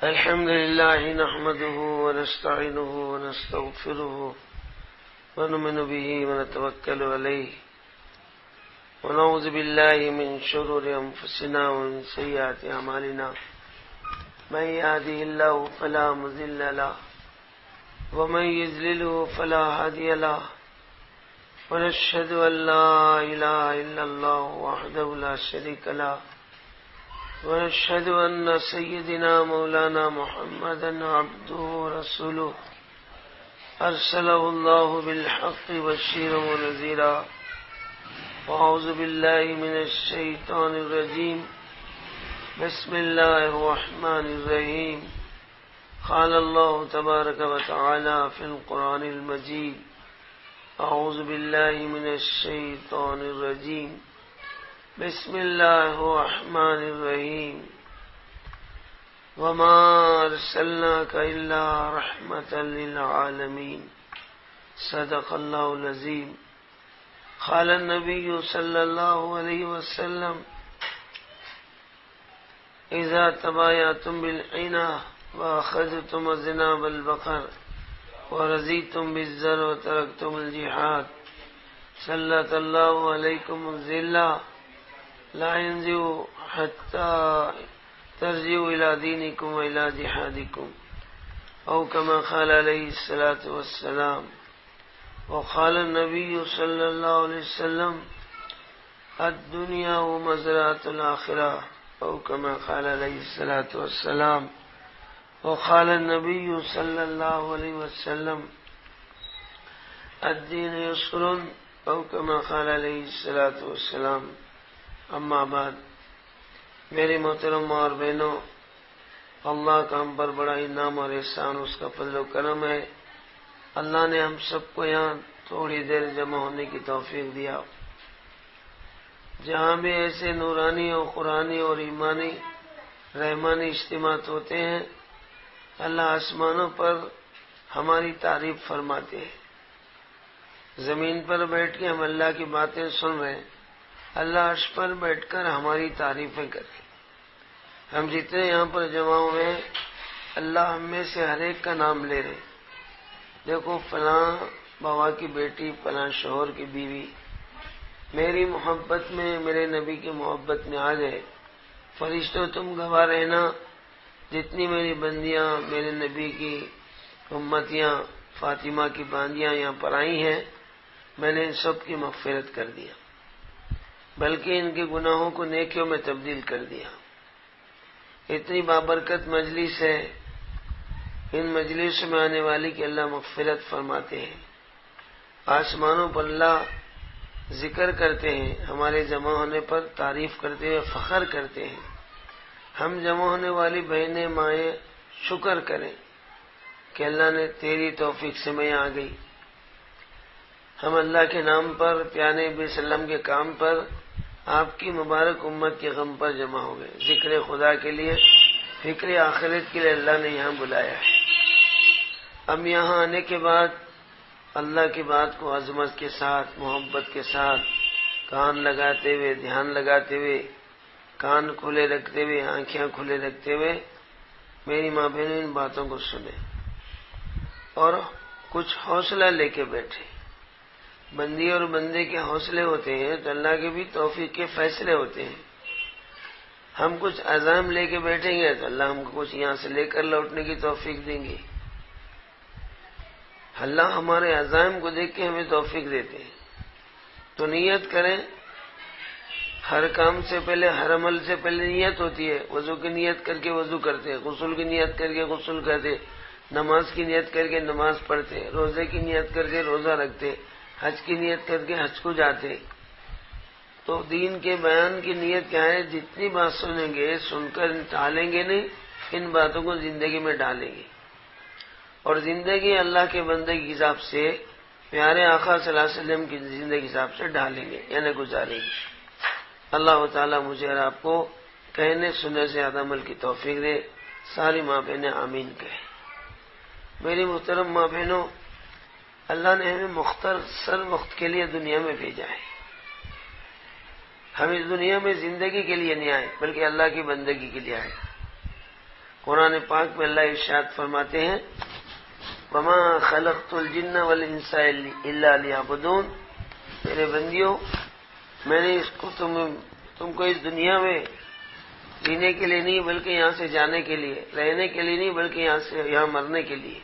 الحمد لله نحمده ونستعينه ونستغفره ونؤمن به ونتوكل عليه ونعوذ بالله من شرور أنفسنا ومن سيئات أعمالنا من يهده الله فلا مضل له ومن يضلله فلا هادي له ونشهد أن لا إله إلا الله وحده لا شريك له ونشهد أن سيدنا مولانا محمدا عبده ورسوله أرسله الله بالحق بشيرا ونذيرا وأعوذ بالله من الشيطان الرجيم بسم الله الرحمن الرحيم قال الله تبارك وتعالى في القرآن المجيد أعوذ بالله من الشيطان الرجيم بسم الله الرحمن الرحيم وما أرسلناك إلا رحمة للعالمين صدق الله العظيم قال النبي صلى الله عليه وسلم إذا تبايعتم بالعينة وأخذتم أذناب البقر ورضيتم بالزر وتركتم الجهاد سلط الله عليكم الذلة لا ينزع حتى ترجعوا إلى دينكم وإلى جهادكم أو كما قال عليه الصلاة والسلام وقال النبي صلى الله عليه وسلم الدنيا ومزرعة الآخرة أو كما قال عليه الصلاة والسلام وقال النبي صلى الله عليه وسلم الدين يسر أو كما قال عليه الصلاة والسلام اما بعد میرے محترم اور بہنوں، اللہ کا ہم پر بڑا انعام اور احسان، اس کا فضل و کرم ہے۔ اللہ نے ہم سب کو یہاں تھوڑی دیر جمع ہونے کی توفیق دیا، جہاں بھی ایسے نورانی اور قرآنی اور ایمانی رحمانی اجتماعات ہوتے ہیں، اللہ آسمانوں پر ہماری تعریف فرماتے ہیں، زمین پر بیٹھ کے ہم اللہ کی باتیں سن رہے ہیں، اللہ عرش پر بیٹھ کر ہماری تعریفیں کرے۔ ہم جتنے یہاں پر جمع ہوئے ہیں، اللہ ہم میں سے ہر ایک کا نام لے رہے، دیکھو فلاں بابا کی بیٹی، فلاں شوہر کی بیوی میری محبت میں، میرے نبی کی محبت میں آ گئے۔ فرشتوں تم گواہ رہنا، جتنی میری بندیاں، میرے نبی کی امتیاں، فاطمہ کی باندیاں یہاں پر آئی ہیں، میں نے ان سب کی مغفرت کر دیا، بلکہ ان کے گناہوں کو نیکیوں میں تبدیل کر دیا۔ اتنی بابرکت مجلس ہے، ان مجلس میں آنے والی کی اللہ مغفرت فرماتے ہیں، آسمانوں پر اللہ ذکر کرتے ہیں، ہمارے جمع ہونے پر تعریف کرتے ہوئے فخر کرتے ہیں۔ ہم جمع ہونے والی بہنیں مائیں شکر کریں کہ اللہ نے تیری توفیق سے میں آ گئی۔ ہم اللہ کے نام پر، پیارے نبی صلی اللہ علیہ وسلم کے کام پر، آپ کی مبارک امت کے غم پر جمع ہو گئے۔ ذکر خدا کے لیے، فکر آخرت کے لیے اللہ نے یہاں بلایا ہے۔ اب یہاں آنے کے بعد اللہ کی بات کو عظمت کے ساتھ، محبت کے ساتھ، کان لگاتے ہوئے، دھیان لگاتے ہوئے، کان کھلے رکھتے ہوئے، آنکھیں کھلے رکھتے ہوئے میری ماں بہنوں ان باتوں کو سنیں اور کچھ حوصلہ لے کے بیٹھے۔ بندی اور بندے کے حوصلے ہوتے ہیں تو اللہ کے بھی توفیق کے فیصلے ہوتے ہیں۔ ہم کچھ عزائم لے کے بیٹھیں گے تو اللہ ہم کو کچھ یہاں سے لے کر لوٹنے کی توفیق دیں گے۔ اللہ ہمارے عزائم کو دیکھ کے ہمیں توفیق دیتے ہیں۔ تو نیت کریں، ہر کام سے پہلے، ہر عمل سے پہلے نیت ہوتی ہے۔ وضو کی نیت کر کے وضو کرتے، غسل کی نیت کر کے غسل کرتے، نماز کی نیت کر کے نماز پڑھتے، روزے کی نیت کر کے روزہ رکھتے، حج کی نیت کر کے حج کو جاتے۔ تو دین کے بیان کی نیت کیا ہے؟ جتنی بات سنیں گے، سن کر ٹالیں گے نہیں، ان باتوں کو زندگی میں ڈالیں گے، اور زندگی اللہ کے بندے کے حساب سے، پیارے آقا صلی اللہ علیہ وسلم کی زندگی کے حساب سے ڈالیں گے، یعنی گزاریں گے۔ اللہ تعالیٰ مجھے اور آپ کو کہنے سننے سے زیادہ عمل کی توفیق دے۔ ساری ماں بہنیں آمین کہیں۔ میری محترم ماں بہنوں، اللہ نے ہمیں مختصر وقت کے لیے دنیا میں بھیجا ہے۔ ہم اس دنیا میں زندگی کے لیے نہیں آئے بلکہ اللہ کی بندگی کے لیے آئے۔ قرآن پاک میں اللہ ارشاد فرماتے ہیں وَمَا خَلَقْتُ الْجِنَّ وَالْإِنسَ إِلَّا لِيَعْبُدُونَ، میرے بندیوں میں نے تم کو اس دنیا میں جینے کے لیے نہیں بلکہ یہاں سے جانے کے لیے، رہنے کے لیے نہیں بلکہ یہاں مرنے کے لیے،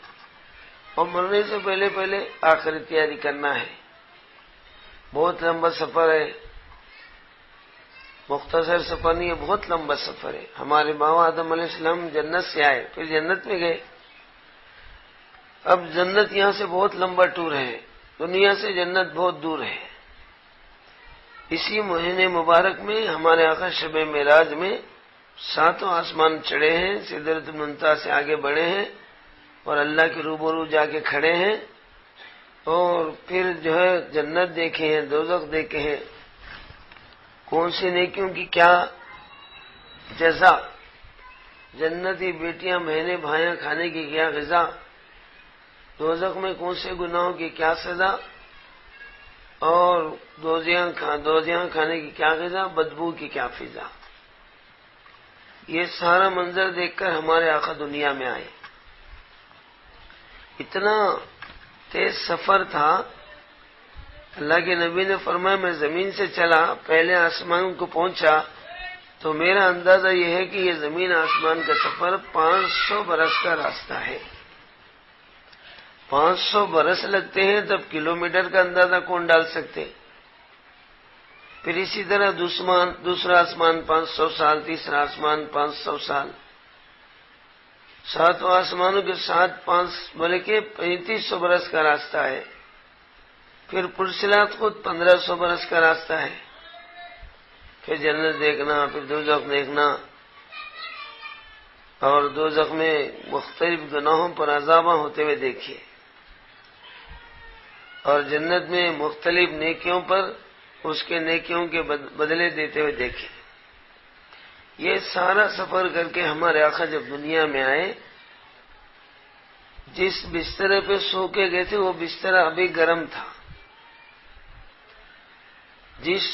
اور مرنے سے پہلے آخرت تیاری کرنا ہے۔ بہت لمبا سفر ہے، مختصر سفر نہیں ہے، بہت لمبا سفر ہے۔ ہمارے باوا آدم علیہ السلام جنت سے آئے، پھر جنت میں گئے، اب جنت یہاں سے بہت لمبا ٹور ہے، دنیا سے جنت بہت دور ہے۔ اسی مہینے مبارک میں ہمارے آقا شب معراج میں 7 آسمان چڑھے ہیں، سدرۃ المنتہا سے آگے بڑھے ہیں اور اللہ کے روبرو جا کے کھڑے ہیں، اور پھر جو ہے جنت دیکھے ہیں، دوزخ دیکھے ہیں، کون سی نیکیوں کی کیا جزا، جنتی بیٹیاں بہنیں بھائیاں کھانے کی کیا غذا، دوزخ میں کون سے گناہوں کی کیا سزا، اور دوزیاں کھانے کی کیا غذا، بدبو کی کیا فضا۔ یہ سارا منظر دیکھ کر ہمارے آقا دنیا میں آئے۔ اتنا تیز سفر تھا، اللہ کے نبی نے فرمایا میں زمین سے چلا، پہلے آسمان کو پہنچا تو میرا اندازہ یہ ہے کہ یہ زمین آسمان کا سفر 500 برس کا راستہ ہے۔ 500 برس لگتے ہیں تب کلومیٹر کا اندازہ کون ڈال سکتے؟ پھر اسی طرح دوسرا آسمان 500 سال، تیسرا آسمان 500 سال، 7 آسمانوں کے ساتھ 5 بولے کہ 3500 برس کا راستہ ہے۔ پھر پرسلات خود 1500 برس کا راستہ ہے۔ پھر جنت دیکھنا، پھر دوزخ دیکھنا، اور دوزخ میں مختلف گناہوں پر عذاباں ہوتے ہوئے دیکھیے، اور جنت میں مختلف نیکیوں پر اس کے نیکیوں کے بدلے دیتے ہوئے دیکھے۔ یہ سارا سفر کر کے ہمارے آقا جب دنیا میں آئے، جس بستر پہ سو کے گئے تھے وہ بستر ابھی گرم تھا، جس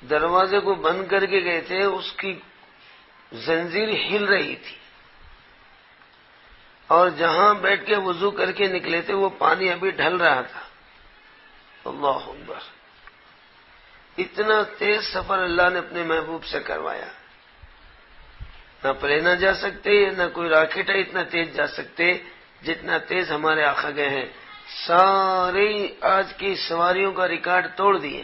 دروازے کو بند کر کے گئے تھے اس کی زنجیر ہل رہی تھی، اور جہاں بیٹھ کے وضو کر کے نکلے تھے وہ پانی ابھی ڈھل رہا تھا۔ اللہ اکبر! اتنا تیز سفر اللہ نے اپنے محبوب سے کروایا، نہ پلینا جا سکتے، نہ کوئی راکٹ ہے اتنا تیز جا سکتے جتنا تیز ہمارے آقا گئے ہیں۔ ساری آج کی سواریوں کا ریکارڈ توڑ دیے۔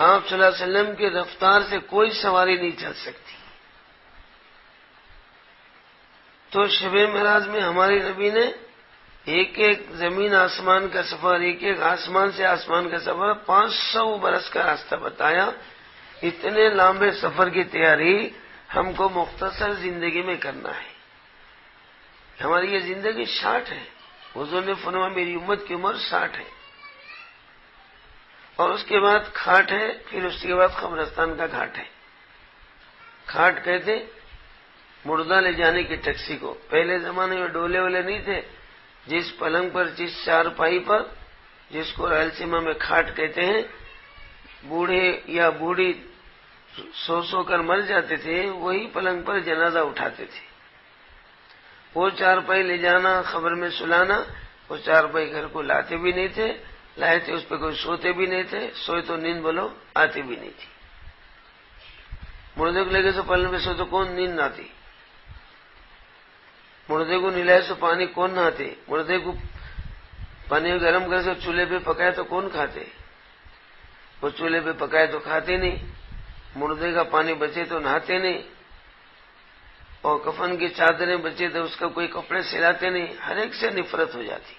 آپ صلی اللہ علیہ وسلم کی رفتار سے کوئی سواری نہیں چل سکتی۔ تو شب معراج میں ہمارے نبی نے ایک زمین آسمان کا سفر، ایک آسمان سے آسمان کا سفر، 500 برس کا راستہ بتایا۔ اتنے لمبے سفر کی تیاری ہم کو مختصر زندگی میں کرنا ہے۔ ہماری یہ زندگی 60 ہے، حضور نے فرمایا میری امت کی عمر 60 ہے، اور اس کے بعد کھاٹ ہے، پھر اس کے بعد قبرستان کا گھاٹ ہے۔ کھاٹ کہتے مردہ لے جانے کی ٹیکسی کو۔ پہلے زمانے میں ڈولے والے نہیں تھے، جس پلنگ پر، جس چارپائی پر، جس کو رائلسیما میں کھاٹ کہتے ہیں، بوڑھے یا بوڑھی سو کر مر جاتے تھے، وہی پلنگ پر جنازہ اٹھاتے تھے۔ وہ چارپائی لے جانا، خبر میں سلانا، وہ چارپائی گھر کو لاتے بھی نہیں تھے، لائے تھے اس پہ کوئی سوتے بھی نہیں تھے، سوئے تو نیند بولو آتی بھی نہیں تھی۔ مردے کو لے کے سو پلنگ پہ سو تو کون نیند نہ آتی؟ مردے کو نلائے سو پانی کون نہاتے؟ مردے کو پانی گرم کر کے چولہے پہ پکائے تو کون کھاتے؟ وہ چولہے پہ پکائے تو کھاتے نہیں، مردے کا پانی بچے تو نہاتے نہیں، اور کفن کی چادریں بچے تو اس کا کوئی کپڑے سلاتے نہیں۔ ہر ایک سے نفرت ہو جاتی۔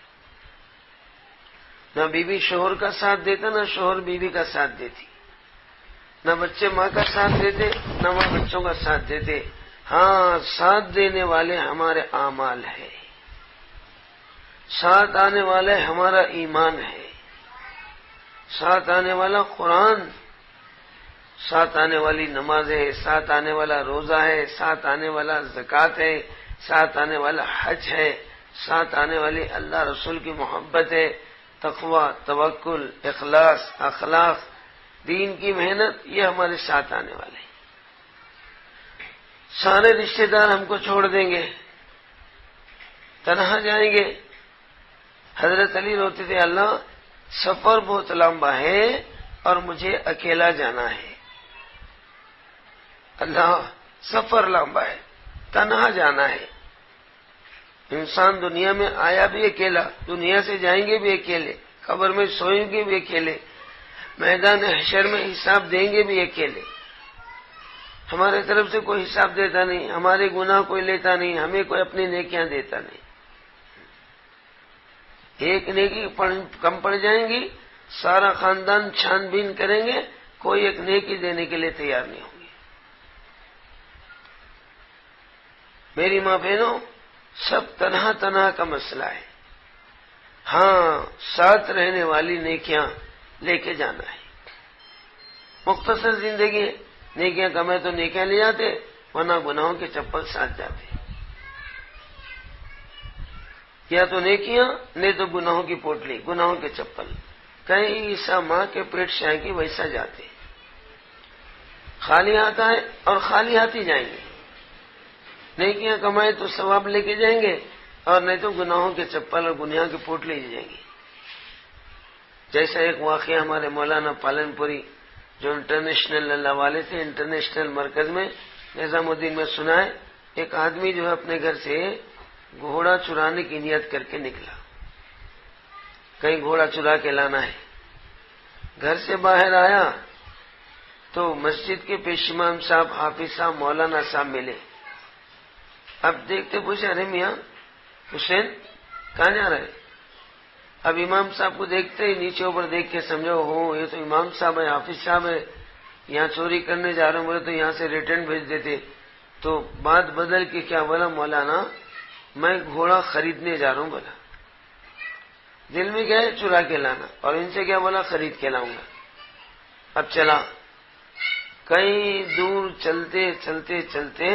نہ بیوی شوہر کا ساتھ دیتا، نہ شوہر بیوی کا ساتھ دیتی، نہ بچے ماں کا ساتھ دیتے، نہ ماں بچوں کا ساتھ دیتے۔ ہاں، ساتھ دینے والے ہمارے اعمال ہے، ساتھ آنے والے ہمارا ایمان ہے، ساتھ آنے والا قرآن، ساتھ آنے والی نماز ہے، ساتھ آنے والا روزہ ہے، ساتھ آنے والا زکوٰۃ ہے، ساتھ آنے والا حج ہے، ساتھ آنے والی اللہ رسول کی محبت ہے، تقوی، توکل، اخلاص، اخلاق، دین کی محنت، یہ ہمارے ساتھ آنے والے ہیں۔ سارے رشتہ دار ہم کو چھوڑ دیں گے، تنہا جائیں گے۔ حضرت علی روتے تھے، اللہ سفر بہت لمبا ہے اور مجھے اکیلا جانا ہے، اللہ سفر لمبا ہے، تنہا جانا ہے۔ انسان دنیا میں آیا بھی اکیلا، دنیا سے جائیں گے بھی اکیلے، قبر میں سوئیں گے بھی اکیلے، میدان حشر میں حساب دیں گے بھی اکیلے۔ ہمارے طرف سے کوئی حساب دیتا نہیں، ہمارے گناہ کوئی لیتا نہیں، ہمیں کوئی اپنی نیکیاں دیتا نہیں۔ ایک نیکی کم پڑ جائیں گی، سارا خاندان چھان بین کریں گے، کوئی ایک نیکی دینے کے لیے تیار نہیں ہوں گے۔ میری ماں بہنوں، سب تنہا تنہا کا مسئلہ ہے۔ ہاں، ساتھ رہنے والی نیکیاں لے کے جانا ہے۔ مختصر زندگی ہے، نیکیاں کمائے تو نیکیاں لے جاتے، ورنہ گناہوں کے چپل ساتھ جاتے، یا تو نیکیاں نہیں تو گناہوں کی پوٹلی، گناہوں کے چپل۔ کہیں عیسیٰ ماں کے پیٹ سے آئیں گی ویسا جاتے، خالی ہاتھ آئے اور خالی ہاتھ ہی جائیں گے۔ نیکیاں کمائے تو ثواب لے کے جائیں گے، اور نہیں تو گناہوں کے چپل اور گناہوں کی پوٹلی لے جائیں گے۔ جیسا ایک واقعہ ہمارے مولانا پالن پوری جو انٹرنیشنل اللہ والے تھے، انٹرنیشنل مرکز میں نظام الدین میں سنا ہے، ایک آدمی جو ہے اپنے گھر سے گھوڑا چرانے کی نیت کر کے نکلا، کہیں گھوڑا چرا کے لانا ہے۔ گھر سے باہر آیا تو مسجد کے پیش امام صاحب، حافظ صاحب، مولانا صاحب ملے۔ اب دیکھتے پوچھے، ارے میاں حسین کہاں جا رہے؟ اب امام صاحب کو دیکھتے ہی نیچے اوپر دیکھ کے سمجھو ہو یہ تو امام صاحب ہے، حافظ صاحب ہے، یہاں چوری کرنے جا رہے ہوں، بولے تو یہاں سے ریٹرن بھیج دیتے۔ تو بات بدل کے کیا بولا، مولانا میں گھوڑا خریدنے جا رہا ہوں بولا۔ دل میں کیا ہے، چرا کے لانا، اور ان سے کیا بولا، خرید کے لاؤں گا۔ اب چلا، کئی دور چلتے چلتے چلتے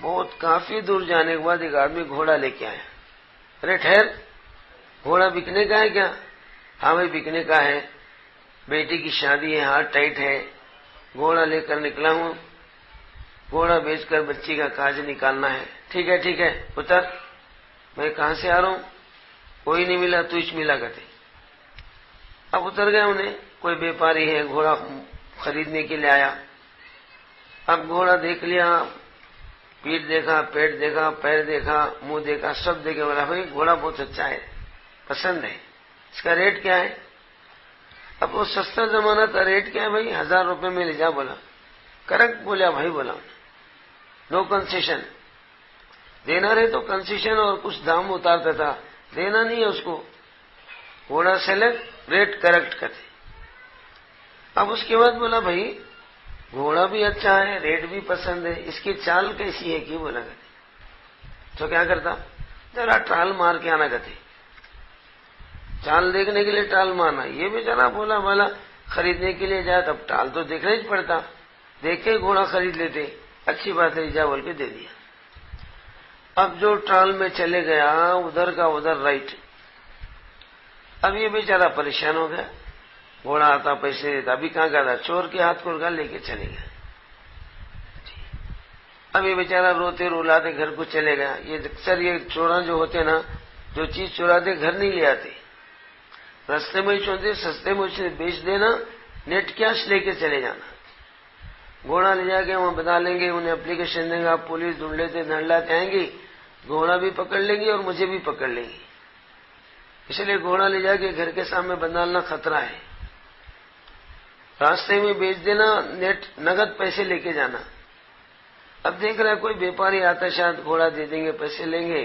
بہت کافی دور جانے کے بعد ایک آدمی گھوڑا لے کے آیا۔ ارے ٹھہر، گھوڑا بکنے کا ہے کیا؟ ہاں بھائی بکنے کا ہے، بیٹی کی شادی ہے، ہاتھ ٹائٹ ہے، گھوڑا لے کر نکلا ہوں، گھوڑا بیچ کر بچی کا کاج نکالنا ہے۔ ٹھیک ہے ٹھیک ہے، اتر۔ میں کہاں سے آ رہا ہوں؟ کوئی نہیں ملا، تجھ ملا کرتے۔ اب اتر گئے انہیں، کوئی بیپاری ہے گھوڑا خریدنے کے لیے آیا۔ اب گھوڑا دیکھ لیا، پیٹھ دیکھا، پیٹ دیکھا، پیر دیکھا، منہ دیکھا، سب دیکھے، بولا بھائی گھوڑا بہت اچھا ہے، پسند ہے، اس کا ریٹ کیا ہے؟ اب وہ سستا زمانہ تھا، ریٹ کیا ہے بھائی؟ 1000 روپے میں لے جا بولا۔ کریکٹ بولا بھائی، بولا نو کنسیشن، دینا رہے تو کنسیشن اور کچھ دام اتارتا تھا، دینا نہیں ہے اس کو، گھوڑا سیلیکٹ، ریٹ کریکٹ کرتے۔ اب اس کے بعد بولا بھائی گھوڑا بھی اچھا ہے، ریٹ بھی پسند ہے، اس کی چال کیسی ہے کی بولا کرتے۔ تو کیا کرتا، ذرا ٹال مار کے آنا کرتے، چال دیکھنے کے لیے ٹال مارنا۔ یہ بھی ذرا بولا خریدنے کے لیے جائے تب ٹال تو دیکھنا ہی پڑتا، دیکھے گھوڑا خرید لیتے، اچھی بات ہے جا بول کے دے دیا۔ اب جو ٹال میں چلے گیا ادھر کا ادھر رائٹ۔ اب یہ بیچارہ پریشان ہو گیا، گھوڑا آتا پیسے دیتا، ابھی کہاں گیا تھا، چور کے ہاتھ کو لے کے چلے گیا۔ اب یہ بیچارہ روتے رولاتے گھر کو چلے گیا۔ یہ اکثر یہ چوراں جو ہوتے نا، جو چیز چوراتے گھر نہیں لے آتے، رستے میں ہی چھوڑتے، سستے میں اسے بیچ دینا، نیٹ کیش لے کے چلے جانا۔ گھوڑا لے جا کے وہاں بتا لیں گے، انہیں اپلیکیشن دیں گا، پولیس ڈھونڈ لیتے دھڑلاتے آئیں گی، گھوڑا بھی پکڑ لیں گی اور مجھے بھی پکڑ لیں گی۔ اس لیے گھوڑا لے جا کے گھر کے سامنے بندالنا خطرہ ہے، راستے میں بیچ دینا، نیٹ نگد پیسے لے کے جانا۔ اب دیکھ رہا ہے کوئی بیپاری آتا شاید گھوڑا دے دیں گے، پیسے لیں گے،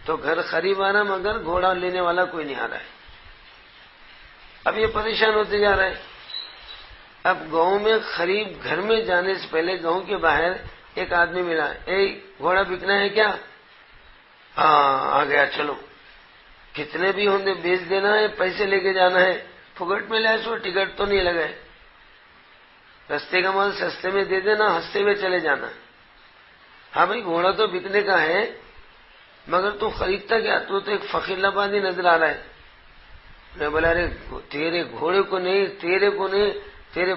تو گھر خریب آ رہا مگر گھوڑا لینے والا کوئی نہیں آ رہا ہے۔ اب یہ پریشان ہوتے جا رہا ہے۔ اب گاؤں میں خریب گھر میں جانے سے پہلے گاؤں کے باہر ایک آدمی ملا، اے گھوڑا بکنا ہے کیا؟ ہاں آ گیا، چلو کتنے بھی ہوں گے بیچ دینا ہے، پیسے لے کے جانا ہے، پھگٹ میں لائے سو ٹکٹ تو نہیں لگائے، رستے کا مال سستے میں دے دینا، ہنستے ہوئے چلے جانا۔ ہاں بھائی گھوڑا تو بکنے کا ہے مگر تو خریدتا کیا، تو ایک فقیر لبادی نظر آ رہا ہے۔ میں بولا ارے تیرے گھوڑے کو نہیں، تیرے کو نہیں، تیرے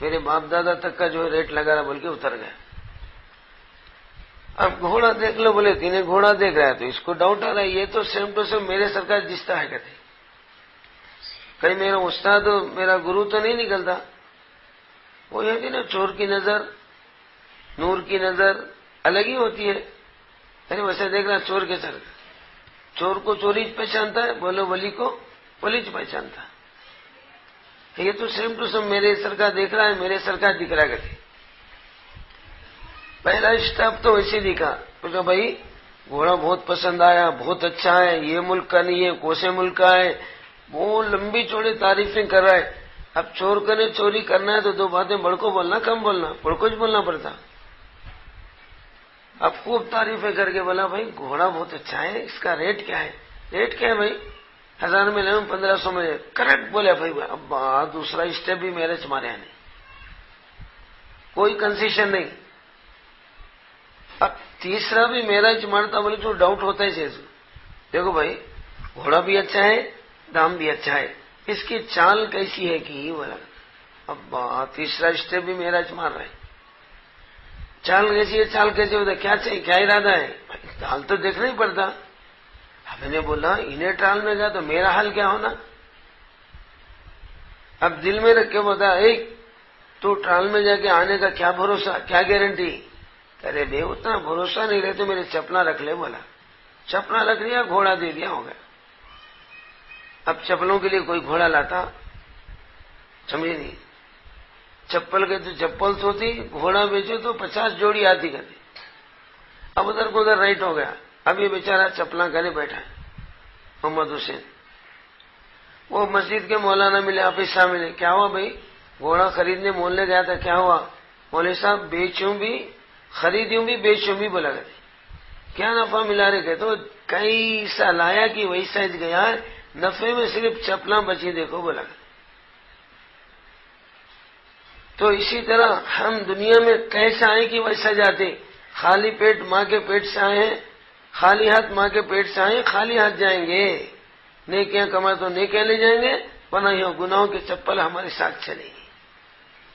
میرے باپ دادا تک کا جو ہے ریٹ لگا رہا بول کے اتر گیا۔ اب گھوڑا دیکھ لو، بولے تینہیں گھوڑا دیکھ رہا ہے تو اس کو ڈاؤٹ آ رہا ہے، یہ تو سیم ٹو سیم میرے سرکار دستا ہے کہتے، کہیں میرا استاد میرا گرو تو نہیں نکلتا۔ وہ یہ کہ نا چور کی نظر نور کی نظر الگ ہی ہوتی ہے۔ ارے ویسے دیکھ رہا چور کے سر، چور کو چوری پہچانتا ہے، بولو ولی کو ولی پہچانتا ہے۔ یہ تو سیم ٹو سیم میرے سرکار دیکھ رہا ہے، میرے سرکار دکھ رہا کہتے۔ پہلا اسٹاپ تو ویسے دکھا، کہا بھائی گھوڑا بہت پسند آیا، بہت اچھا ہے، یہ ملک کا نہیں ہے، کوسے ملک کا ہے، وہ لمبی چوڑی تعریفیں کر رہا ہے۔ اب چور کرنے چوری کرنا ہے تو دو باتیں بڑھ کو بولنا کم بولنا، بڑھ کو بولنا پڑتا۔ اب خوب تعریفیں کر کے بولا بھائی گھوڑا بہت اچھا ہے، اس کا ریٹ کیا ہے؟ ریٹ کیا ہے بھائی؟ 1000 میں لے 1500 میں، کریکٹ بولے بھائی۔ اب دوسرا اسٹیپ بھی میرے تمہارے نہیں، کوئی کنسیشن نہیں۔ اب تیسرا بھی میرا مارتا، بولے تو ڈاؤٹ ہوتا ہے چیز، دیکھو بھائی گھوڑا بھی اچھا ہے، دام بھی اچھا ہے، اس کی چال کیسی ہے کہ بولا۔ اب تیسرا اسٹیپ بھی میرا مار رہا ہے، چال کیسی ہے، چال کیسی ہوتا ہے، کیا چاہیے، کیا ارادہ ہے؟ حال تو دیکھنا ہی پڑتا۔ میں نے بولا انہیں ٹرال میں گیا تو میرا حال کیا ہونا؟ اب دل میں رکھ کے بتا، ایک تو ٹرال میں جا کے آنے کا کیا بھروسہ، کیا گارنٹی؟ ارے بے اتنا بھروسہ نہیں رہے تو میرے چپلا رکھ لے، بولا چپلا رکھ لیا، گھوڑا دے دیا، ہو گیا۔ اب چپلوں کے لیے کوئی گھوڑا لاتا، سمجھے نہیں، چپل کے تو چپل تو تھی، گھوڑا بیچو تو 50 جوڑی آتی کرتی۔ اب ادھر کو ادھر رائٹ ہو گیا۔ اب یہ بیچارہ چپلاں کرے بیٹھا ہے محمد حسین، وہ مسجد کے مولانا ملے، آفیسہ ملے، کیا ہوا بھائی؟ گھوڑا خریدنے مولنے گیا تھا، کیا ہوا؟ مولوی صاحب بیچوں بھی خریدوں بھی بیچوں بھی، بولا کرتے کیا نفع ملا رہے؟ کہ تو کیسا لایا کہ ویسا گیا ہے، نفے میں صرف چپلاں بچی دیکھو، بولا کرتے۔ تو اسی طرح ہم دنیا میں کیسا آئے کہ ویسا جاتے، خالی پیٹ ماں کے پیٹ سے آئے ہیں، خالی ہاتھ ماں کے پیٹ سے آئے، خالی ہاتھ جائیں گے۔ نیکیاں کمائے تو نیکیاں لے جائیں گے، ورنہ یہ گناہوں کی چپل ہمارے ساتھ چلے گی،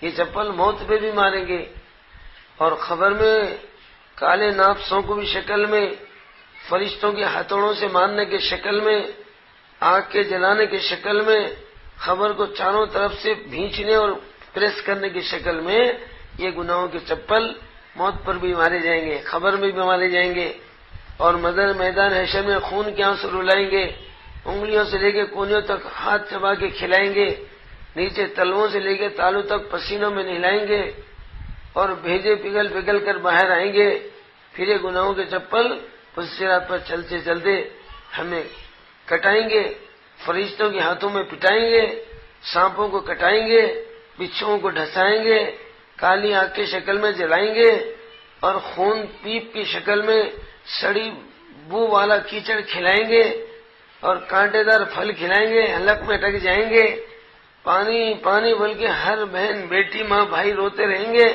یہ چپل موت پہ بھی ماریں گے۔ اور خبر میں کالے ناپسوں کو بھی شکل میں، فرشتوں کے ہتھوڑوں سے مارنے کی شکل میں، آگ کے جلانے کی شکل میں، خبر کو چاروں طرف سے بھینچنے اور پریس کرنے کی شکل میں، یہ گناہوں کے چپل موت پر بھی مارے جائیں گے، خبر میں بھی مارے جائیں گے۔ اور مدر میدان حشر میں خون کے آنسو رلائیں گے، انگلیوں سے لے کے کونیوں تک ہاتھ چبا کے کھلائیں گے، نیچے تلووں سے لے کے تالوں تک پسینوں میں نہلائیں گے، اور بھیجے پگھل پگھل کر باہر آئیں گے۔ پھر یہ گناہوں کے چپل اس صراط پر چلتے چلتے ہمیں کٹائیں گے، فرشتوں کے ہاتھوں میں پٹائیں گے، سانپوں کو کٹائیں گے، بچھوؤں کو ڈھسائیں گے، کالی آگ کی شکل میں جلائیں گے، اور خون پیپ کی شکل میں سڑی بو والا کیچڑ کھلائیں گے، اور کانٹے دار پھل کھلائیں گے، حلق میں اٹک جائیں گے، پانی پانی بول کے ہر بہن بیٹی ماں بھائی روتے رہیں گے۔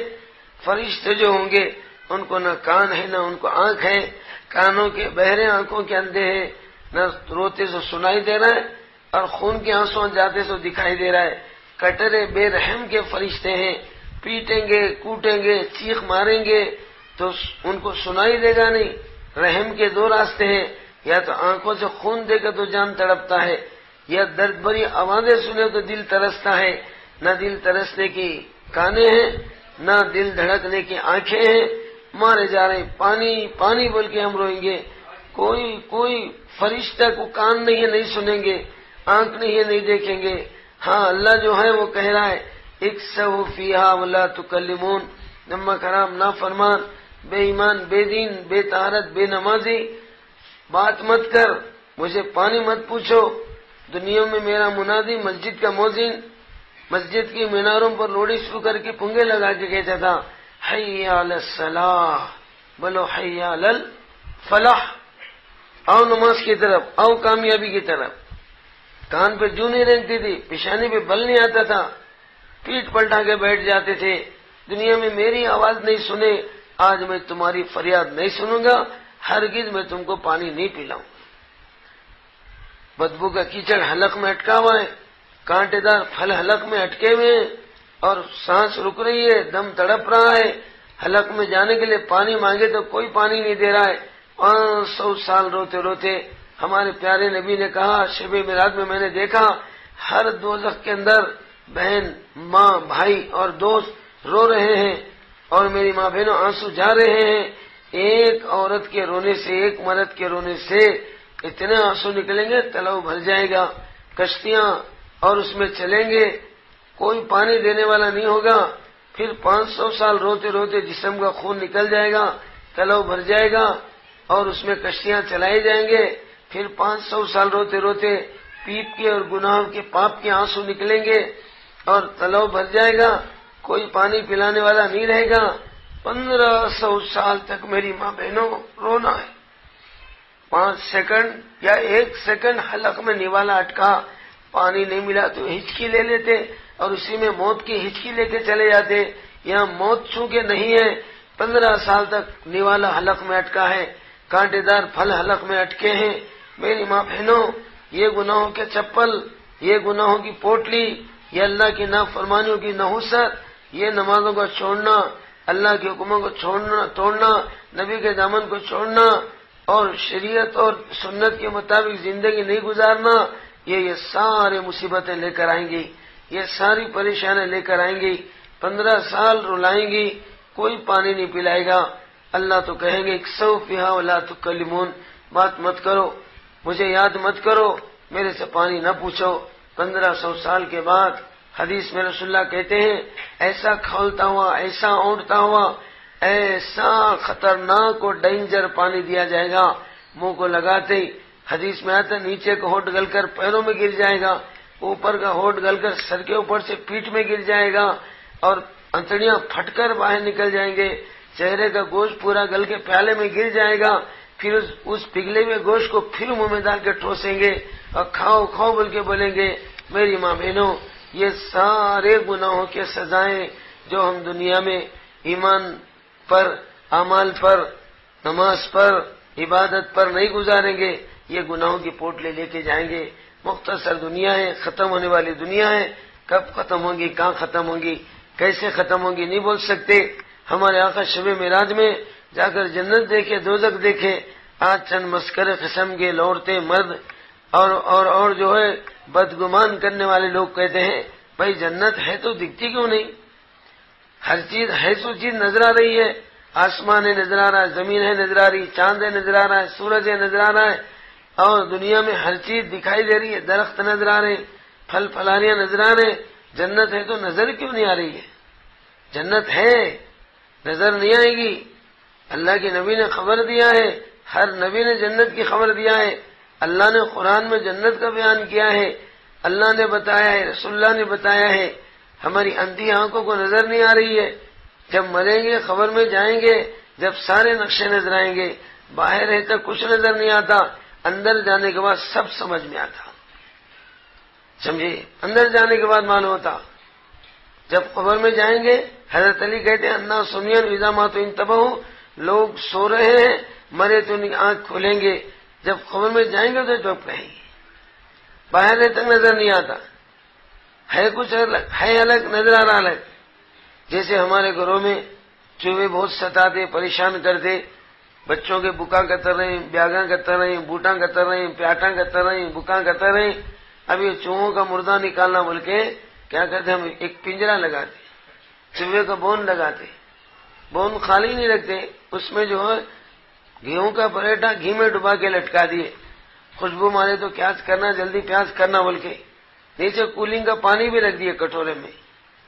فرشتے جو ہوں گے ان کو نہ کان ہے نہ ان کو آنکھ ہے، کانوں کے بہرے آنکھوں کے اندھے ہیں، نہ روتے سے سنائی دے رہا ہے، اور خون کے آنسو جاتے سے دکھائی دے رہا ہے۔ کٹرے بے رحم کے فرشتے ہیں، پیٹیں گے کوٹیں گے چیخ ماریں گے تو ان کو سنائی دے گا نہیں۔ رحم کے دو راستے ہیں، یا تو آنکھوں سے خون دے کر تو جان تڑپتا ہے، یا درد بھری آوازیں سنے تو دل ترستا ہے۔ نہ دل ترسنے کی کانیں ہیں نہ دل دھڑکنے کی آنکھیں ہیں، مارے جا رہے ہیں، پانی پانی بول کے ہم روئیں گے۔ کوئی فرشتہ کو کان نہیں ہے، نہیں سنیں گے، آنکھ نہیں ہے، نہیں دیکھیں گے۔ ہاں اللہ جو ہے وہ کہہ رہا ہے اکسوا فیہا ولا تکلمون، نمک حرام نافرمان بے ایمان بے دین بے طہارت بے نمازی، بات مت کر، مجھے پانی مت پوچھو۔ دنیا میں میرا منادی مسجد کا مؤذن مسجد کی میناروں پر لوڑی شروع کر کے پنگے لگا کے کہتا تھا حی علی الصلاح، بولو حی علی الفلاح، آؤ نماز کی طرف، آؤ کامیابی کی طرف۔ کان پہ جو نہیں رینگتی تھی، پیشانی پہ بل نہیں آتا تھا، پیٹ پلٹا کے بیٹھ جاتے تھے، دنیا میں میری آواز نہیں سنے، آج میں تمہاری فریاد نہیں سنوں گا، ہرگز میں تم کو پانی نہیں پلاؤں۔ بدبو کا کیچڑ حلق میں اٹکا ہوا ہے، کانٹے دار پھل حلق میں اٹکے ہوئے ہیں اور سانس رک رہی ہے، دم تڑپ رہا ہے، حلق میں جانے کے لیے پانی مانگے تو کوئی پانی نہیں دے رہا ہے۔ 500 سال روتے روتے ہمارے پیارے نبی نے کہا، شب معراج میں میں نے دیکھا ہر دوزخ کے اندر بہن، ماں، بھائی اور دوست رو رہے ہیں، اور میری ماں بہنوں آنسو جا رہے ہیں۔ ایک عورت کے رونے سے، ایک مرد کے رونے سے اتنے آنسو نکلیں گے تلو بھر جائے گا۔ کشتیاں اور اس میں چلیں گے، کوئی پانی دینے والا نہیں ہوگا۔ پھر 500 سال روتے روتے جسم کا خون نکل جائے گا، تلو بھر جائے گا، اور اس میں کشتیاں چلائے جائیں گے۔ پھر 500 سال روتے روتے پیپ کے اور گناہوں کے پاپ کے آنسو نکلیں گے اور تلو بھر جائے گا، کوئی پانی پلانے والا نہیں رہے گا۔ 1500 سال تک میری ماں بہنوں رونا ہے۔ 5 سیکنڈ یا 1 سیکنڈ حلق میں نوالا اٹکا، پانی نہیں ملا تو ہچکی لے لیتے اور اسی میں موت کی ہچکی لے کے چلے جاتے۔ یہاں موت چونکہ نہیں ہے، 15 سال تک نوالا حلق میں اٹکا ہے، کانٹے دار پھل حلق میں اٹکے ہیں۔ میری ماں بہنوں، یہ گناہوں کے چپل، یہ گناہوں کی پوٹلی، یہ اللہ کی نافرمانیوں کی نحوست، یہ نمازوں کو چھوڑنا، اللہ کے حکموں کو توڑنا، نبی کے دامن کو چھوڑنا اور شریعت اور سنت کے مطابق زندگی نہیں گزارنا، یہ سارے مصیبتیں لے کر آئیں گی، یہ ساری پریشانیں لے کر آئیں گی۔ 15 سال رلائیں گی، کوئی پانی نہیں پلائے گا۔ اللہ تو کہیں گے اکسو فیہا ولا تکلمون، بات مت کرو، مجھے یاد مت کرو، میرے سے پانی نہ پوچھو۔ 1500 سال کے بعد حدیث میں رسول اللہ کہتے ہیں ایسا کھولتا ہوا، ایسا اونٹتا ہوا، ایسا خطرناک اور ڈینجر پانی دیا جائے گا، منہ کو لگاتے ہی حدیث میں آتا ہے نیچے کا ہونٹ گل کر پیروں میں گر جائے گا، اوپر کا ہونٹ گل کر سر کے اوپر سے پیٹھ میں گر جائے گا، اور انتڑیاں پھٹ کر باہر نکل جائیں گے، چہرے کا گوشت پورا گل کے پیالے میں گر جائے گا، پھر اس پگھلے ہوئے گوشت کو پھر منہ میں ڈال کے ٹھوسیں گے اور کھاؤ کھاؤ بول کے بولیں گے۔ میری ماں بہنوں، یہ سارے گناہوں کے سزائیں جو ہم دنیا میں ایمان پر، اعمال پر، نماز پر، عبادت پر نہیں گزاریں گے، یہ گناہوں کی پوٹلے لے کے جائیں گے۔ مختصر دنیا ہے، ختم ہونے والی دنیا ہے، کب ختم ہوگی، کہاں ختم ہوگی، کیسے ختم ہوگی نہیں بول سکتے۔ ہمارے آقا شب معراج میں جا کر جنت دیکھے، دوزخ دیکھے، آج چند مسخرے قسم کے عورتیں، مرد اور جو ہے بدگمان کرنے والے لوگ کہتے ہیں بھائی جنت ہے تو دکھتی کیوں نہیں؟ ہر چیز ہے، سو چیز نظر آ رہی ہے، آسمان ہے نظر آ رہا ہے، زمین ہے نظر آ رہی ہے، چاند ہے نظر آ رہا ہے، سورج ہے نظر آ رہا ہے، اور دنیا میں ہر چیز دکھائی دے رہی ہے، درخت نظر آ رہے ہیں، پھل پھلاریاں نظر آ رہے ہیں، جنت ہے تو نظر کیوں نہیں آ رہی ہے؟ جنت ہے، نظر نہیں آئے گی۔ اللہ کے نبی نے خبر دیا ہے، ہر نبی نے جنت کی خبر دیا ہے، اللہ نے قرآن میں جنت کا بیان کیا ہے، اللہ نے بتایا ہے، رسول اللہ نے بتایا ہے، ہماری اندھی آنکھوں کو نظر نہیں آ رہی ہے۔ جب مریں گے، قبر میں جائیں گے، جب سارے نقشے نظر آئیں گے، باہر رہتا کچھ نظر نہیں آتا، اندر جانے کے بعد سب سمجھ میں آتا، سمجھے؟ اندر جانے کے بعد معلوم ہوتا۔ جب قبر میں جائیں گے، حضرت علی کہتے ہیں انا سمین اذا ماتوا انتبہوا، لوگ سو رہے ہیں، مرے تو ان کی آنکھ کھولیں گے، جب قبر میں جائیں گے تو چپ رہیں گے، باہر تک نظر نہیں آتا، ہے کچھ الگ، ہے الگ، نظر آ رہا الگ۔ جیسے ہمارے گھروں میں چوہے بہت ستاتے، پریشان کرتے، بچوں کے بکا کتر رہے ہیں، بیاگاں کتر رہے ہیں، بوٹاں کتر رہے ہیں، پیاٹاں کتر رہے ہیں، بکاں کتر رہے ہیں۔ اب یہ چوہوں کا مردہ نکالنا بول کے کیا کرتے، ہم ایک پنجرا لگاتے، چوہے کا بون لگاتے، بون خالی نہیں رکھتے، اس میں جو ہے گیہوں کا پراٹھا گھی میں ڈبا کے لٹکا دیے، خوشبو مارے تو پیاز کرنا، جلدی پیاز کرنا بول کے، نیچے کولنگ کا پانی بھی رکھ دیے کٹورے میں،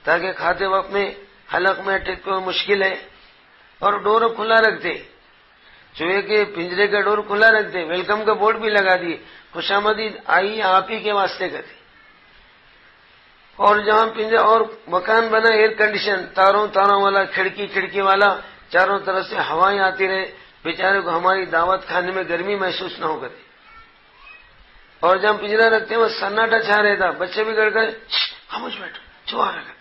تاکہ کھاتے وقت میں حلق میں اٹک کو مشکل ہے، اور ڈور کھلا رکھتے، چوہے کے پنجرے کا ڈور کھلا رکھتے، ویلکم کا بورڈ بھی لگا دیے، خوش آمدید آئی آپ ہی کے واسطے کرتے۔ اور جہاں پنجرا اور مکان بنا ایئر کنڈیشن، تاروں والا، کھڑکی والا، چاروں طرف سے ہوائیں آتی رہے، بیچارے کو ہماری دعوت کھانے میں گرمی محسوس نہ ہو کرتی۔ اور جہاں پنجرا رکھتے ہیں وہ سناٹا چھا رہتا، بچے بھی گڑ کر خاموش بیٹھو، چوہا رکھتے،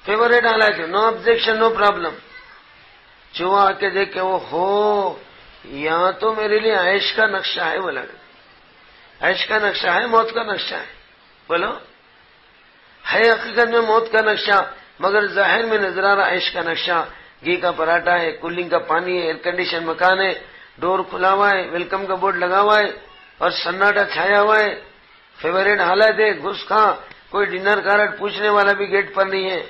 فیوریٹ حالات، نو آبجیکشن، نو پرابلم۔ چوہا آ کے دیکھ کے وہ ہو، یہاں تو میرے لیے عیش کا نقشہ ہے، وہ لگا عیش کا نقشہ ہے، موت کا نقشہ ہے، بولو ہے حقیقت میں موت کا نقشہ، مگر ظاہر میں نظر آ رہا عیش کا نقشہ. گھی کا پراٹھا ہے، کولنگ کا پانی ہے، ایئر کنڈیشن مکان ہے، ڈور کھلا ہوا ہے، ویلکم کا بورڈ لگا ہوا ہے اور سناٹا چھایا ہوا ہے. فیوریٹ حالت ہے، گھس کھا، کوئی ڈنر کارڈ پوچھنے والا بھی گیٹ پر نہیں ہے.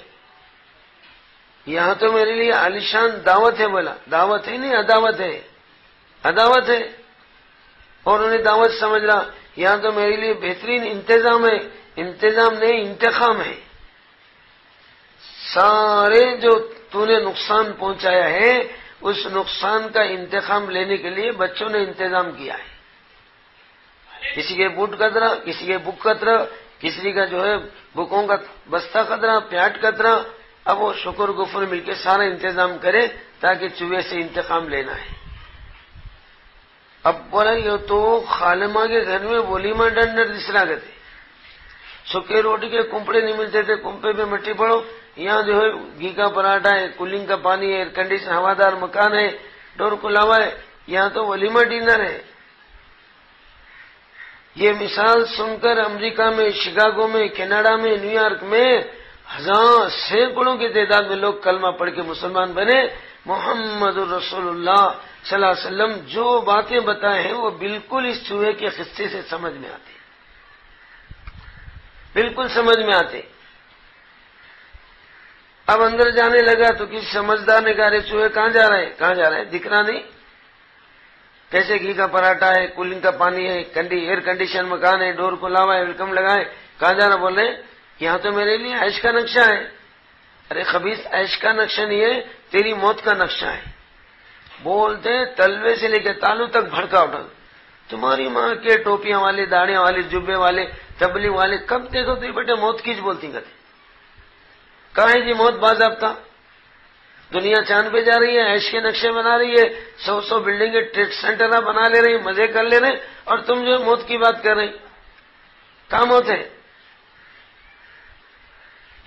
یہاں تو میرے لیے عالیشان دعوت ہے. بولا دعوت ہے نہیں عداوت ہے، عداوت ہے. اور انہیں دعوت سمجھ رہا. یہاں تو میرے لیے بہترین انتظام ہے، انتظام نہیں انتقام ہے. سارے جو تو نے نقصان پہنچایا ہے اس نقصان کا انتقام لینے کے لیے بچوں نے انتظام کیا ہے. کسی کے بوٹ کترا، کسی کے بک کترا، کسی کا جو ہے بکوں کا بستہ کترا، پیاٹ کترا. اب وہ شکر گفر مل کے سارا انتظام کرے تاکہ چوہے سے انتقام لینا ہے. اب بولا یہ تو خالمہ کے گھر میں ولیمہ ڈنڈر دسلا کرتے، سکے روٹی کے کنپڑے نہیں ملتے تھے، کنپے پہ مٹی پڑو. یہاں جو ہے گھی کا پراٹھا ہے، کولنگ کا پانی ہے، ایئر کنڈیشن ہوادار مکان ہے، ڈور کھلا ہوا ہے. یہاں تو ولیمہ ڈنر ہے. یہ مثال سن کر امریکہ میں، شکاگو میں، کینیڈا میں، نیو یارک میں ہزار سینکڑوں کی تعداد میں لوگ کلمہ پڑھ کے مسلمان بنے. محمد رسول اللہ صلی اللہ علیہ وسلم جو باتیں بتائے ہیں وہ بالکل اس چوہے کے قصے سے سمجھ میں آتے، بالکل سمجھ میں آتے. اب اندر جانے لگا تو کسی سمجھدار نے کہا رے چوہے کہاں جا رہا ہے، کہاں جا رہا ہے، دکھ رہا نہیں. کیسے گھی کا پراٹھا ہے، کولنگ کا پانی ہے، ایئر کنڈیشن مکان ہے، ڈور کھلا ہوا ہے، ویلکم لگائے، کہاں جا رہا؟ بول رہے یہاں تو میرے لیے عیش کا نقشہ ہے. ارے خبیث، عیش کا نقشہ نہیں ہے، تیری موت کا نقشہ ہے. بولتے تلوے سے لے کے تالو تک بھڑکا اٹھا. تمہاری ماں کے ٹوپیاں والے، داڑیاں والے، جبے والے، تبلیغ والے کب دیکھو تو بیٹے موت کیچ بولتی کہتے. کہاں ہے جی موت باضابطہ؟ دنیا چاند پہ جا رہی ہے، عیش کے نقشے بنا رہی ہے، 100 بلڈنگیں ٹریڈ سینٹر بنا لے رہی، مزے کر لے رہے، اور تم جو موت کی بات کر رہے. کہاں موت ہے؟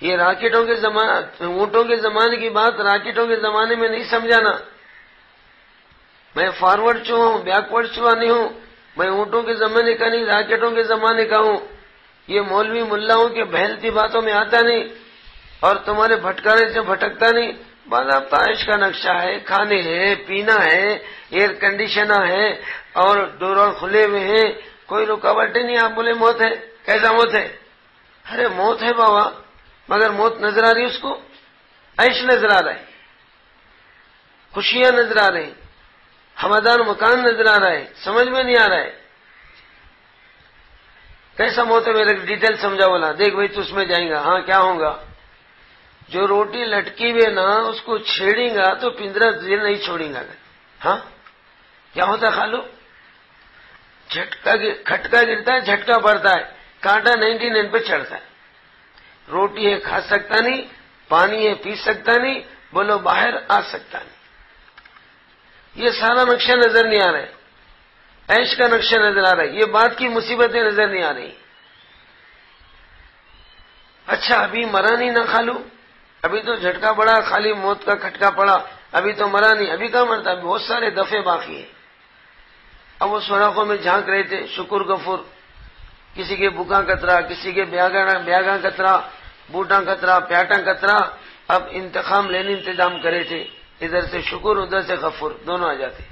یہ راکٹوں کے زمانے، اونٹوں کے زمانے کی بات راکٹوں کے زمانے میں نہیں سمجھانا. میں فارورڈ چوا ہوں، بیکورڈ چوا نہیں ہوں. میں اونٹوں کے زمانے کا نہیں، راکٹوں کے زمانے کا ہوں. یہ مولوی ملاؤں کے بہلتی باتوں میں آتا نہیں اور تمہارے بھٹکانے سے بھٹکتا نہیں. باضابطہ عیش کا نقشہ ہے، کھانے ہے، پینا ہے، ایئر کنڈیشنر ہے اور ڈور کھلے ہوئے ہیں، کوئی رکاوٹ نہیں. آپ بولے موت ہے، کیسا موت ہے؟ ارے موت ہے بابا، مگر موت نظر آ رہی اس کو؟ عیش نظر آ رہا ہے، خوشیاں نظر آ رہی، ہوادار مکان نظر آ رہا ہے، سمجھ میں نہیں آ رہا ہے. کیسا موت ہے میرے ڈیٹیل سمجھا. بولا دیکھ بھائی تو اس میں جائیں گا. ہاں کیا ہوگا؟ جو روٹی لٹکی ہوئے نا اس کو چھیڑیں گا تو پنجرا دیر نہیں چھوڑیں گا. ہاں کیا ہوتا خالو؟ کھٹکا گرتا ہے، جھٹکا پڑتا ہے، کانٹا 99 پہ چڑھتا ہے. روٹی ہے کھا سکتا نہیں، پانی ہے پی سکتا نہیں، بولو باہر آ سکتا نہیں. یہ سارا نقشہ نظر نہیں آ رہا ہے، عیش کا نقشہ نظر آ رہا ہے. یہ بات کی مصیبتیں نظر نہیں آ رہی. اچھا ابھی مرا نہیں نہ خالو، ابھی تو جھٹکا پڑا، خالی موت کا کھٹکا پڑا، ابھی تو مرا نہیں. ابھی کہاں مرتا؟ بہت سارے دفعے باقی ہیں. اب وہ سوراخوں میں جھانک رہے تھے، شکر غفور. کسی کے بکا کترا، کسی کے بیاگاں کترا، بوٹاں کترا، پیاٹاں کترا. اب انتقام لینے انتظام کرے تھے، ادھر سے شکر ادھر سے غفور، دونوں آ جاتے.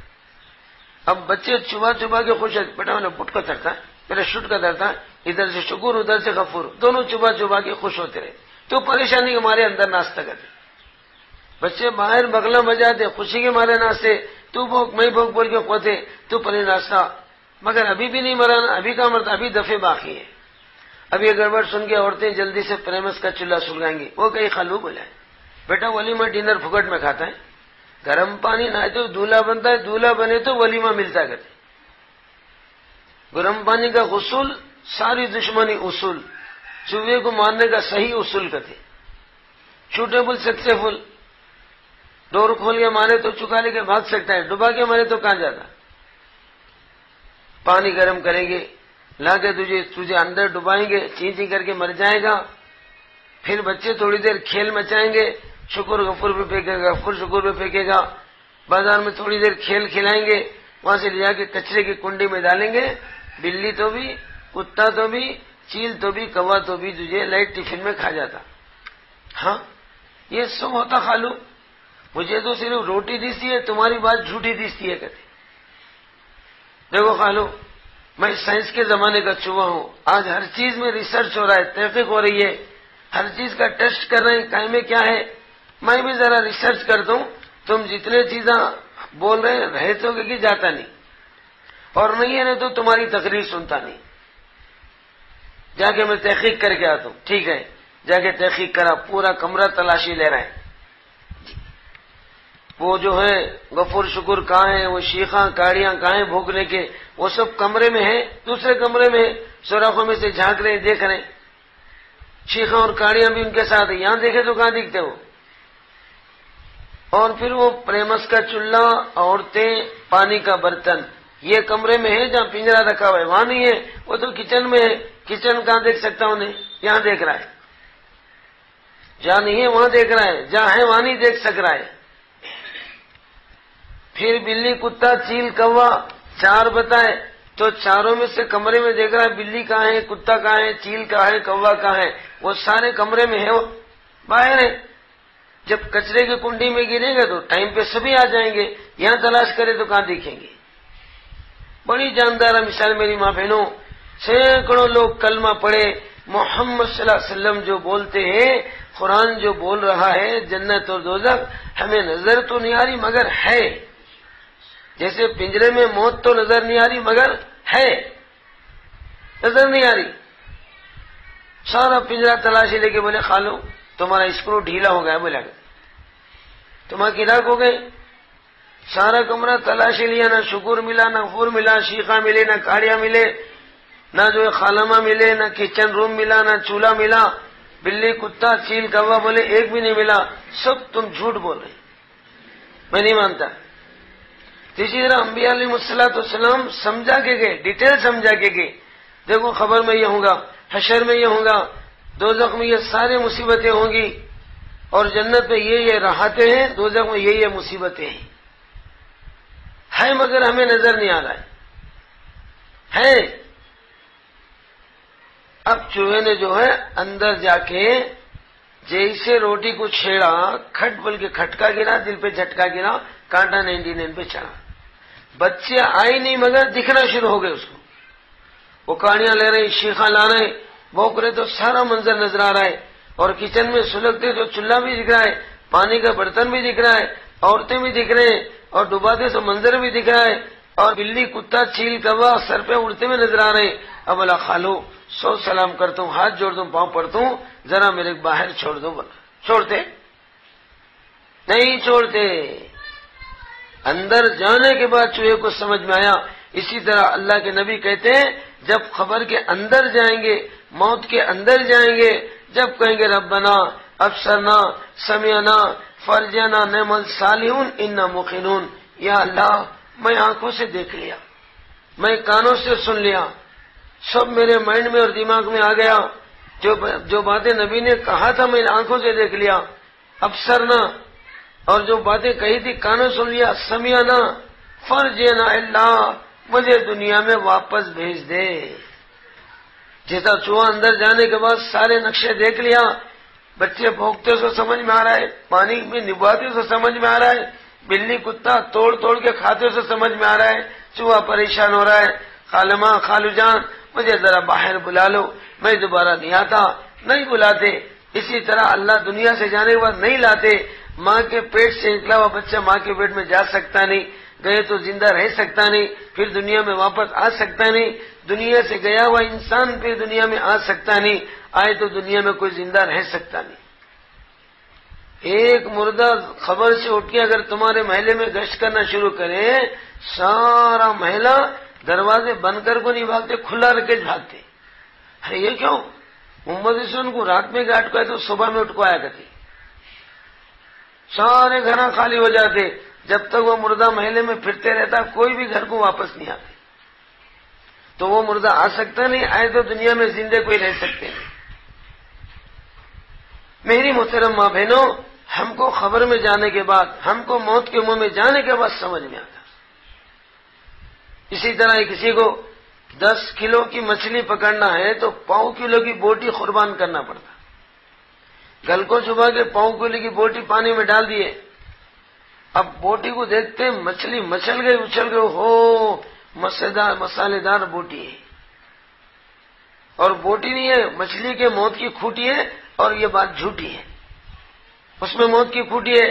اب بچے چبا چبا کے خوش ہے، بیٹا انہیں بٹ کا ترتا ہے، میرا شٹ کا ترتا ہے، ادھر سے شکر ادھر سے غفور، دونوں چبا چبا کے خوش ہوتے رہے. تو پریشانی کے مارے اندر ناشتہ کرتے. بچے باہر بغلہ بجاتے، خوشی کے مارے ناشتے، تو بھوک میں بھوک بول کے کھوتے، تو پہلے ناشتہ. مگر ابھی بھی نہیں مرا نا، ابھی کہاں مرتا؟ ابھی دفعے باقی ہے. اب یہ گڑبڑ سن کے عورتیں جلدی سے پریمس کا چولہا سلگائیں گی. وہ کہیں خالو بولا ہے بیٹا ولیمہ ڈنر پھکٹ میں کھاتا ہے، گرم پانی نہ تو دولہا بنتا ہے، دولہا بنے تو ولیمہ ملتا ہے. کہتے گرم پانی کا غسل ساری دشمنی اصول، چوہے کو مارنے کا صحیح اصول کہتے. شوٹیبل سکسیسفل، ڈور کھول کے مارے تو چکا لے کے بھاگ سکتا ہے، ڈبا کے مارے تو کہاں جاتا. پانی گرم کریں گے، لا کے تجھے اندر ڈبائیں گے، چین چین کر کے مر جائے گا. پھر بچے تھوڑی دیر کھیل مچائیں گے، شکر غفور پہ پھینکے گا، غفور شکر پہ پھینکے گا. بازار میں تھوڑی دیر کھیل کھلائیں گے، وہاں سے لے جا کے کچرے کی کنڈی میں ڈالیں گے. بلی تو بھی، کتا تو بھی، چیل تو بھی کوا تو بھی تجھے لائٹ ٹفن میں کھا جاتا. ہاں یہ سب ہوتا خالو, مجھے تو صرف روٹی دیتی ہے, تمہاری بات جھوٹی دیتی ہے. کہتے دیکھو خالو, میں سائنس کے زمانے کا چوہا ہوں. آج ہر چیز میں ریسرچ ہو رہا ہے, تحقیق ہو رہی ہے, ہر چیز کا ٹیسٹ کر رہے ہیں کائیں میں کیا ہے. میں بھی ذرا ریسرچ کرتا ہوں. تم جتنے چیزیں بول رہے ہیں رہے تو کہ جاتا نہیں, اور نہیں ہے تو تمہاری تقریر سنتا نہیں. جا کے میں تحقیق کر کے آتا ہوں. ٹھیک ہے, جا کے تحقیق کرا, پورا کمرہ تلاشی لے رہے ہیں. وہ جو ہے غفور شکر کہاں ہیں, وہ شیخاں کاڑیاں کہاں ہیں بھوکنے کے, وہ سب کمرے میں ہیں, دوسرے کمرے میں سوراخوں میں سے جھانک رہے ہیں, دیکھ رہے ہیں. شیخاں اور کاڑیاں بھی ان کے ساتھ ہیں. یہاں دیکھے تو کہاں دکھتے وہ. اور پھر وہ پریمس کا چولہا, عورتیں, پانی کا برتن, یہ کمرے میں ہے جہاں پنجرا رکھا ہوا ہے, وہاں نہیں ہے. وہ تو کچن میں ہے, کچن کہاں دیکھ سکتا انہیں, یہاں دیکھ رہا ہے. جہاں نہیں ہے وہاں دیکھ رہا ہے, جہاں ہے وہاں نہیں دیکھ سک رہا ہے. پھر بلی, کتا, چیل, کوا, چار بتائے تو چاروں میں سے کمرے میں دیکھ رہا ہے بلی کہاں ہے, کتا کہاں ہے, چیل کہاں ہے, کوا کہاں ہے. وہ سارے کمرے میں ہے, وہ باہر ہے. جب کچرے کی کنڈی میں گرے گا تو ٹائم پہ سبھی آ جائیں گے. یہاں تلاش کرے تو کہاں دیکھیں گے. بڑی جاندار مثال میری ماں بہنوں. سینکڑوں لوگ کلمہ پڑھے, محمد صلی اللہ علیہ وسلم جو بولتے ہیں, قرآن جو بول رہا ہے, جنت اور دوزخ ہمیں نظر تو نہیں آ رہی مگر ہے. جیسے پنجرے میں موت تو نظر نہیں آ رہی مگر ہے, نظر نہیں آ رہی. سارا پنجرا تلاشی لے کے بولے خالو تمہارا اسکرو ڈھیلا ہو گیا. بولا تمہارا کراک ہو گئے. سارا کمرہ تلاشی لیا, نہ شکر ملا, نہ غفور ملا, شیخا ملے, نہ کاڑیاں ملے, نہ جو ہے خالمہ ملے, نہ کچن روم ملا, نہ چولہا ملا. بلی, کتا, چیل, کوا بولے ایک بھی نہیں ملا. سب تم جھوٹ بول رہے, میں نہیں مانتا. اسی طرح انبیاء علیہ السلام سمجھا کے گئے, ڈیٹیل سمجھا کے گئے. دیکھو خبر میں یہ ہوں گا, حشر میں یہ ہوں گا, دوزخ میں یہ سارے مصیبتیں ہوں گی, اور جنت میں یہ راحتیں ہیں, دوزخ میں یہ مصیبتیں ہیں. ہے مگر ہمیں نظر نہیں آ رہا ہے. اب چوہے نے جو ہے اندر جا کے جیسے روٹی کو چھیڑا, کھٹ بول کے کھٹکا گرا, دل پہ جھٹکا گرا, کانٹا 99 پہ چڑھا. بچے آئے نہیں مگر دکھنا شروع ہو گئے اس کو. وہ کہانیاں لے رہے, شیخاں لا رہے, بھوک رہے تو سارا منظر نظر آ رہا ہے. اور کچن میں سلگتے تو چولہا بھی دکھ رہا ہے, پانی کا برتن بھی دکھ رہا ہے, عورتیں بھی دکھ رہے ہیں, اور ڈباتے تو منظر بھی دکھ رہا ہے, اور بلی, کتا, چیل, کوا سر پہ اڑتے ہوئے نظر آ رہے ہیں. اب بولا خالو 100 سلام کرتا ہوں, ہاتھ جوڑ دوں, پاؤں پڑتا ہوں, ذرا میرے باہر چھوڑ دو. بولا چھوڑتے نہیں, چھوڑتے. اندر جانے کے بعد چوہے کو سمجھ میں آیا. اسی طرح اللہ کے نبی کہتے ہیں جب خبر کے اندر جائیں گے, موت کے اندر جائیں گے, جب کہیں گے ربنا ابصرنا سمعنا فرجنا نعم الصالحون انا موقنون, یا اللہ میں آنکھوں سے دیکھ لیا, میں کانوں سے سن لیا, سب میرے مائنڈ میں اور دماغ میں آ گیا. جو باتیں نبی نے کہا تھا میں آنکھوں سے دیکھ لیا. ابصرنا, اور جو باتیں کہی تھی کانوں سن لیا. سمعنا فرجنا, اللہ مجھے دنیا میں واپس بھیج دے. جیسا چوہا اندر جانے کے بعد سارے نقشے دیکھ لیا, بچے بھوکتے سے سمجھ میں آ رہا ہے, پانی میں نبھاتے سے سمجھ میں آ رہا ہے, بلی کتا توڑ توڑ کے کھاتے سے سمجھ میں آ رہا ہے, چوہا پریشان ہو رہا ہے, خالمہ خالو جان مجھے ذرا باہر بلا لو, میں دوبارہ نہیں آتا. نہیں بلاتے. اسی طرح اللہ دنیا سے جانے کے بعد نہیں لاتے. ماں کے پیٹ سے نکلا ہوا بچہ ماں کے پیٹ میں جا سکتا نہیں, گئے تو زندہ رہ سکتا نہیں, پھر دنیا میں واپس آ سکتا نہیں. دنیا سے گیا ہوا انسان پھر دنیا میں آ سکتا نہیں, آئے تو دنیا میں کوئی زندہ رہ سکتا نہیں. ایک مردہ خبر سے اٹھ کے اگر تمہارے محلے میں گشت کرنا شروع کرے, سارا محلہ دروازے بند کر کو نہیں بھاگتے, کھلا رکھ کے بھاگتے. ارے یہ کیوں؟ محمد حسن کو رات میں گاٹ کو آئے تو صبح میں اٹھ کو آیا کرتے. سارے گھر خالی ہو جاتے. جب تک وہ مردہ محلے میں پھرتے رہتا کوئی بھی گھر کو واپس نہیں آتے. تو وہ مردہ آ سکتا نہیں, آئے تو دنیا میں زندے کوئی رہ سکتے نہیں. میری محترم ماں بہنوں, ہم کو خبر میں جانے کے بعد, ہم کو موت کے منہ میں جانے کے بعد سمجھ میں آتا. اسی طرح کسی کو 10 کلو کی مچھلی پکڑنا ہے تو 1.25 کلو کی بوٹی قربان کرنا پڑتا. گل کو چبا کے 1.25 کلو کی بوٹی پانی میں ڈال دیے. اب بوٹی کو دیکھتے مچھلی مچل گئی اچھل گئی، ہو مسالے دار بوٹی ہے. اور بوٹی نہیں ہے، مچھلی کے موت کی کھوٹی ہے. اور یہ بات جھوٹی ہے، اس میں موت کی کھوٹی ہے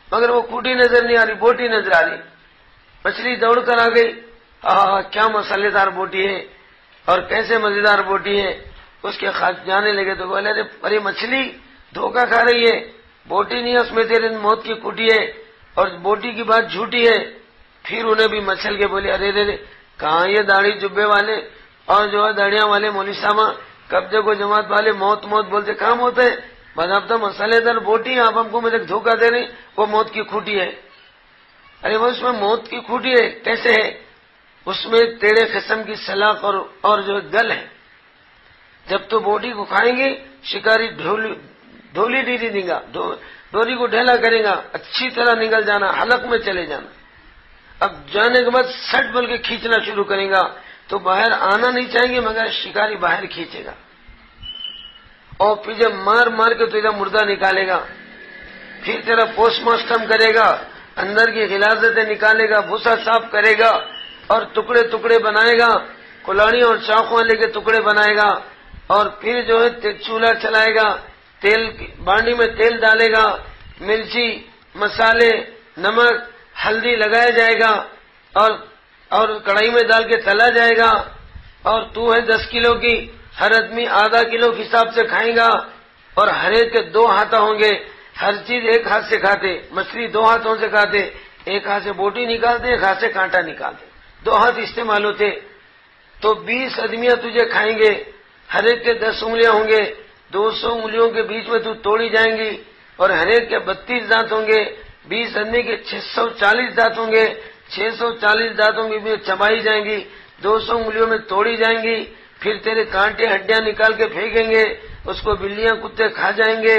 مگر وہ کھوٹی نظر نہیں آ رہی، بوٹی نظر آ رہی. مچھلی دوڑ کر آ گئی، کیا مسالے دار بوٹی ہے اور کیسے مزیدار بوٹی ہے. اس کے خاص جانے لگے تو بولے ارے مچھلی دھوکہ کھا رہی ہے، بوٹی نہیں ہے اس میں تیرے موت کی کھوٹی ہے اور بوٹی کی بات جھوٹی ہے. پھر انہیں بھی مچل کے بولے ارے رے کہاں یہ داڑھی جبے والے اور جو ہے داڑیاں والے مولوی صاحب قبضے کو جماعت والے موت موت بولتے، کام ہوتا ہے باضابطہ مسالے دار بوٹی، آپ ہم کو مجھے دھوکہ دے رہے، وہ موت کی کھوٹی ہے. ارے وہ اس میں موت کی کھوٹی ہے کیسے ہے؟ اس میں ٹیڑے قسم کی سلاخ اور جو گل ہے. جب تو بوٹی کو کھائیں گے شکاری ڈھولی ڈیری دیں گا، ڈوری کو ڈھیلا کرے گا، اچھی طرح نکل جانا، حلق میں چلے جانا. اب جانے کے بعد سٹ بول کے کھینچنا شروع کرے گا تو باہر آنا نہیں چاہیں گے مگر شکاری باہر کھینچے گا اور پھر جب مار مار کے تیرا مردہ نکالے گا، پھر تیرا پوسٹ مارٹم کرے گا، اندر کی غلاظتیں نکالے گا، بھوسا صاف کرے گا اور ٹکڑے ٹکڑے بنائے گا، کلاڑی اور چاقو لے کے ٹکڑے بنائے گا اور پھر جو ہے چولہا چلائے گا، تیل بانڈی میں تیل ڈالے گا، مرچی مسالے نمک ہلدی لگایا جائے گا اور کڑھائی میں ڈال کے تلا جائے گا. اور تو ہے 10 کلو کی، ہر آدمی آدھا کلو کے حساب سے کھائے گا اور ہر ایک کے 2 ہاتھ ہوں گے، ہر چیز ایک ہاتھ سے کھاتے، مچھلی 2 ہاتھوں سے کھاتے، ایک ہاتھ سے بوٹی نکالتے، ایک ہاتھ سے کانٹا نکالتے، 2 ہاتھ استعمال ہوتے. تو 20 آدمیاں تجھے کھائیں گے، ہر ایک کے 10 انگلیاں ہوں گے، 200 انگلیوں کے بیچ میں تو توڑی جائیں گی اور ہر ایک کے 32 دانت ہوں گے، 20 آدمی کے 640 دانت ہوں گے، 640 دانتوں کے بھی چبائی جائیں گی، 200 انگلیوں میں توڑی جائیں گی. پھر تیرے کانٹے ہڈیاں نکال کے پھینکیں گے، اس کو بلیاں کتے کھا جائیں گے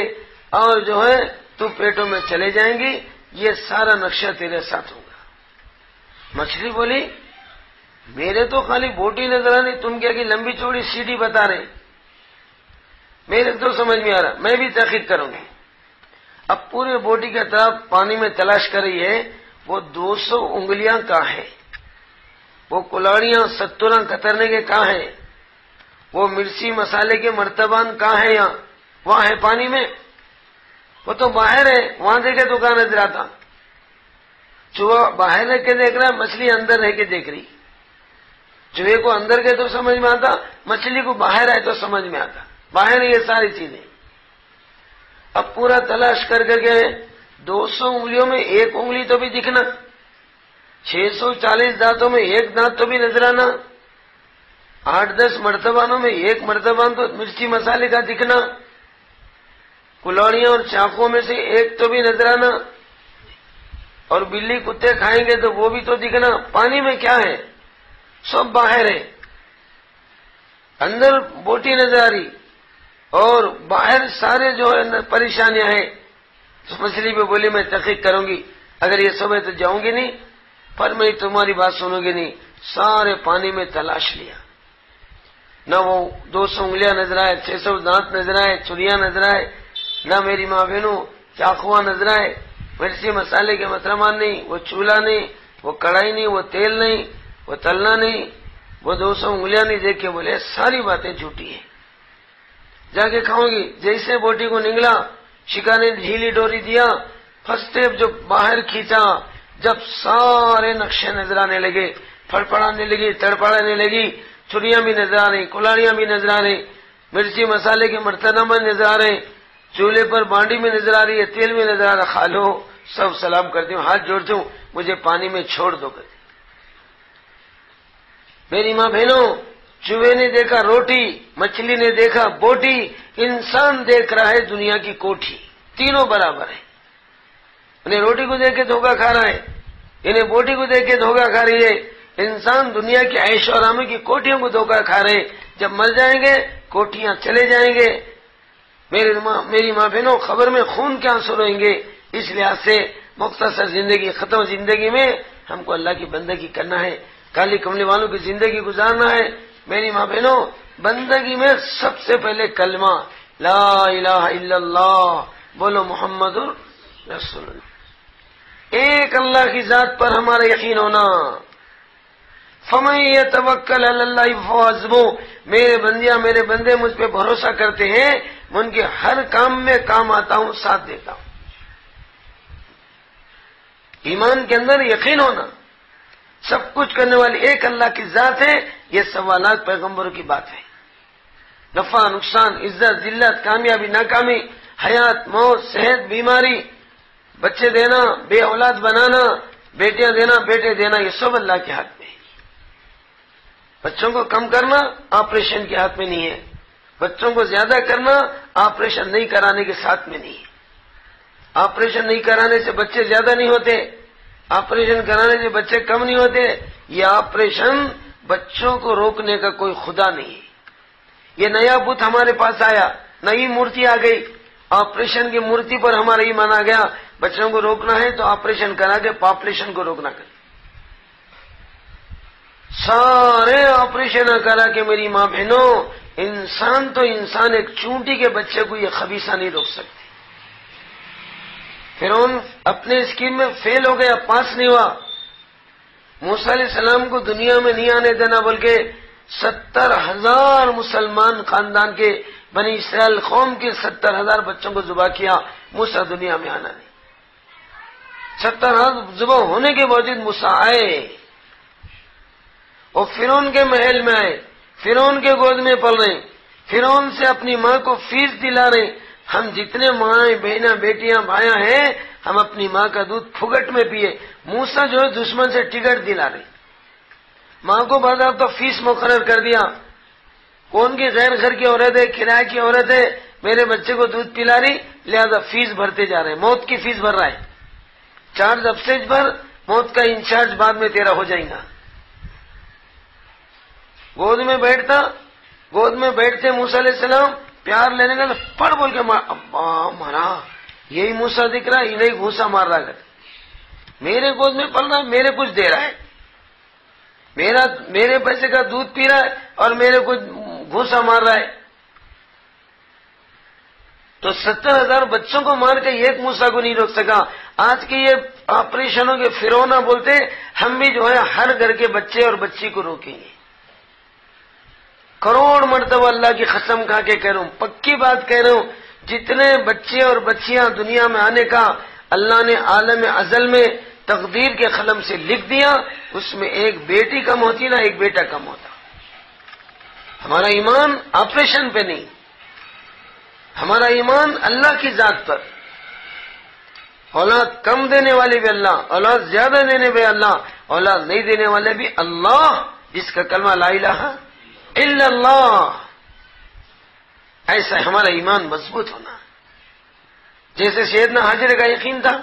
اور جو ہے تو پیٹوں میں چلے جائیں گی. یہ سارا نقشہ تیرے ساتھ ہوگا. مچھلی بولی میرے تو خالی بوٹی نظر آ نہیں، تم کیا کہ لمبی چوڑی سیڑھی بتا رہے، میرے تو سمجھ میں آ رہا، میں بھی تحقیق کروں گی. اب پورے بوٹی کے طرف پانی میں تلاش کر رہی ہے، وہ 200 انگلیاں کہاں ہیں، وہ کلاڑیاں 70 کترنے کے کہاں ہیں، وہ مرچی مسالے کے مرتبان کہاں ہیں، یہاں وہاں ہے پانی میں، وہ تو باہر ہے، وہاں دیکھے تو کہاں نظر آتا. چوہا باہر رہ کے دیکھ رہا، مچھلی اندر رہ کے دیکھ رہی. چوہے کو اندر کے تو سمجھ میں آتا، مچھلی کو باہر آئے تو سمجھ میں آتا، باہر ہے یہ ساری چیزیں. اب پورا تلاش کر کے 200 انگلیوں میں ایک انگلی تو بھی دکھنا، 640 دانتوں میں ایک دانت تو بھی نظر آنا، 8-10 مرتبانوں میں ایک مرتبان تو مرچی مسالے کا دکھنا، کلاڑیاں اور چاقوں میں سے ایک تو بھی نظر آنا اور بلی کتے کھائیں گے تو وہ بھی تو دکھنا. پانی میں کیا ہے، سب باہر ہے، اندر بوٹی نظر آ رہی اور باہر سارے جو ہے پریشانیاں ہیں. تو مچھلی پہ بولی میں تحقیق کروں گی، اگر یہ سب ہے تو جاؤں گی نہیں، پر میں تمہاری بات سنوں گی نہیں. سارے پانی میں تلاش لیا، نہ وہ 200 انگلیاں نظر آئے، 600 دانت نظر آئے، چڑیاں نظر آئے، نہ میری ماں بہنوں چاقواں نظر آئے، مرچی مسالے کے مترمان نہیں، وہ چولہا نہیں، وہ کڑھائی نہیں، وہ تیل نہیں، وہ تلنا نہیں، وہ 200 انگلیاں نہیں. دیکھ کے بولے ساری باتیں جھوٹی ہیں، جا کے کھاؤں گی. جیسے بوٹی کو نگلا، شکار نے ڈھیلی ڈوری دیا، فرسٹ اسٹیپ جو باہر کھینچا، جب سارے نقشے نظر آنے لگے، پھڑپڑانے لگی، تڑپڑانے لگی، چھریاں بھی نظر آ رہی، کلاڑیاں بھی نظر آ رہی، مرچی مسالے کے مرتبہ نظر آ رہے، چولہے پر بانڈی میں نظر آ رہی ہے، تیل میں نظر آ رہا. کھا لو، سب سلام کرتی ہوں، ہاتھ جوڑتی ہوں، مجھے پانی میں چھوڑ دو. میری ماں بہنوں، چوہے نے دیکھا روٹی، مچھلی نے دیکھا بوٹی، انسان دیکھ رہا ہے دنیا کی کوٹھی. تینوں برابر ہیں. انہیں روٹی کو دیکھ کے دھوکہ کھا رہا ہے، انہیں بوٹی کو دیکھ کے دھوکہ کھا رہی ہے. انسان دنیا کی عیش و آرام کی کوٹھیوں کو دھوکہ کھا رہے، جب مر جائیں گے کوٹھیاں چلے جائیں گے. میری ماں بہنوں، خبر میں خون کے آنسو روئیں گے. اس لحاظ سے مختصر زندگی، ختم زندگی میں ہم کو اللہ کی بندگی کرنا ہے. کالی کملی والوں کی زندگی گزارنا ہے میری ماں بہنوں، بندگی میں سب سے پہلے کلمہ لا الہ الا اللہ، بولو محمد رسول اللہ، ایک اللہ کی ذات پر ہمارا یقین ہونا۔ فَمَن يَتَوَكَّلْ عَلَى اللَّهِ فَهُوَ حَسْبُهُ، میرے بندیاں میرے بندے مجھ پہ بھروسہ کرتے ہیں، میں ان کے ہر کام میں کام آتا ہوں، ساتھ دیتا ہوں۔ ایمان کے اندر یقین ہونا، سب کچھ کرنے والی ایک اللہ کی ذات ہے، یہ سوالات پیغمبروں کی بات ہے۔ نفع نقصان، عزت ذلت، کامیابی ناکامی، حیات موت، صحت بیماری، بچے دینا بے اولاد بنانا، بیٹیاں دینا بیٹے دینا، یہ سب اللہ کے ہاتھ میں ہے۔ بچوں کو کم کرنا آپریشن کے ہاتھ میں نہیں ہے، بچوں کو زیادہ کرنا آپریشن نہیں کرانے کے ساتھ میں نہیں ہے۔ آپریشن نہیں کرانے سے بچے زیادہ نہیں ہوتے، آپریشن کرانے سے بچے کم نہیں ہوتے، یہ آپریشن بچوں کو روکنے کا کوئی خدا نہیں ہے۔ یہ نیا بت ہمارے پاس آیا، نئی مورتی آ گئی، آپریشن کی مورتی پر ہمارا ایمان آ گیا، بچوں کو روکنا ہے تو آپریشن کرا کے پاپولیشن کو روکنا کرے، سارے آپریشن کرا کے میری ماں بہنوں، انسان تو انسان، ایک چونٹی کے بچے کو یہ خبیثہ نہیں روک سکتے۔ فرعون اپنے اسکیم میں فیل ہو گیا، پاس نہیں ہوا، موسیٰ علیہ السلام کو دنیا میں نہیں آنے دینا بول کے 70,000 مسلمان خاندان کے بنی اسرائیل قوم کے 70,000 بچوں کو ذبح کیا، موسیٰ دنیا میں آنا نہیں۔ 70,000 ذبح ہونے کے باوجود موسیٰ آئے اور فرعون کے محل میں آئے، فرعون کے گود میں پل رہے، فرعون سے اپنی ماں کو فیس دلا رہے۔ ہم جتنے ماں بہنیں بیٹیاں بھائیاں ہیں، ہم اپنی ماں کا دودھ پھگٹ میں پیے، موسیٰ جو ہے دشمن سے ٹکٹ دلا رہے، ماں کو باضابطہ فیس مقرر کر دیا، کون کی غیر گھر کی عورت ہے، کرایہ کی عورت ہے، میرے بچے کو دودھ پلا رہی، لہذا فیس بھرتے جا رہے ہیں، موت کی فیس بھر رہا ہے، چارج افسیج پر موت کا انچارج بعد میں تیرا ہو جائے گا۔ گود میں بیٹھتے موسیٰ علیہ السلام، پیار لینے کا پڑ بول کے ابا مارا، یہی موسیٰ دکھ رہا ہے، انہیں گھوسا مار رہا ہے، میرے گود میں پل رہا ہے، میرے کچھ دے رہا ہے، میرے پیسے کا دودھ پی رہا ہے اور میرے کو گھوسا مار رہا ہے۔ تو 70,000 بچوں کو مار کے ایک موسیٰ کو نہیں روک سکا۔ آج کے یہ آپریشنوں کے فرعون بولتے، ہم بھی جو ہے ہر گھر کے بچے اور بچی کو روکیں گے۔ کروڑ مرتبہ اللہ کی قسم کھا کے کہہ رہا ہوں، پکی بات کہہ رہا ہوں، جتنے بچے اور بچیاں دنیا میں آنے کا اللہ نے عالم ازل میں تقدیر کے قلم سے لکھ دیا، اس میں ایک بیٹی کم ہوتی نہ ایک بیٹا کم ہوتا۔ ہمارا ایمان آپریشن پہ نہیں، ہمارا ایمان اللہ کی ذات پر۔ اولاد کم دینے والے بھی اللہ، اولاد زیادہ دینے بھی اللہ، اولاد نہیں دینے والے بھی اللہ، جس کا کلمہ لا الہ الا اللہ۔ ایسا ہمارا ایمان مضبوط ہونا، جیسے سیدنا حاجر کا یقین تھا،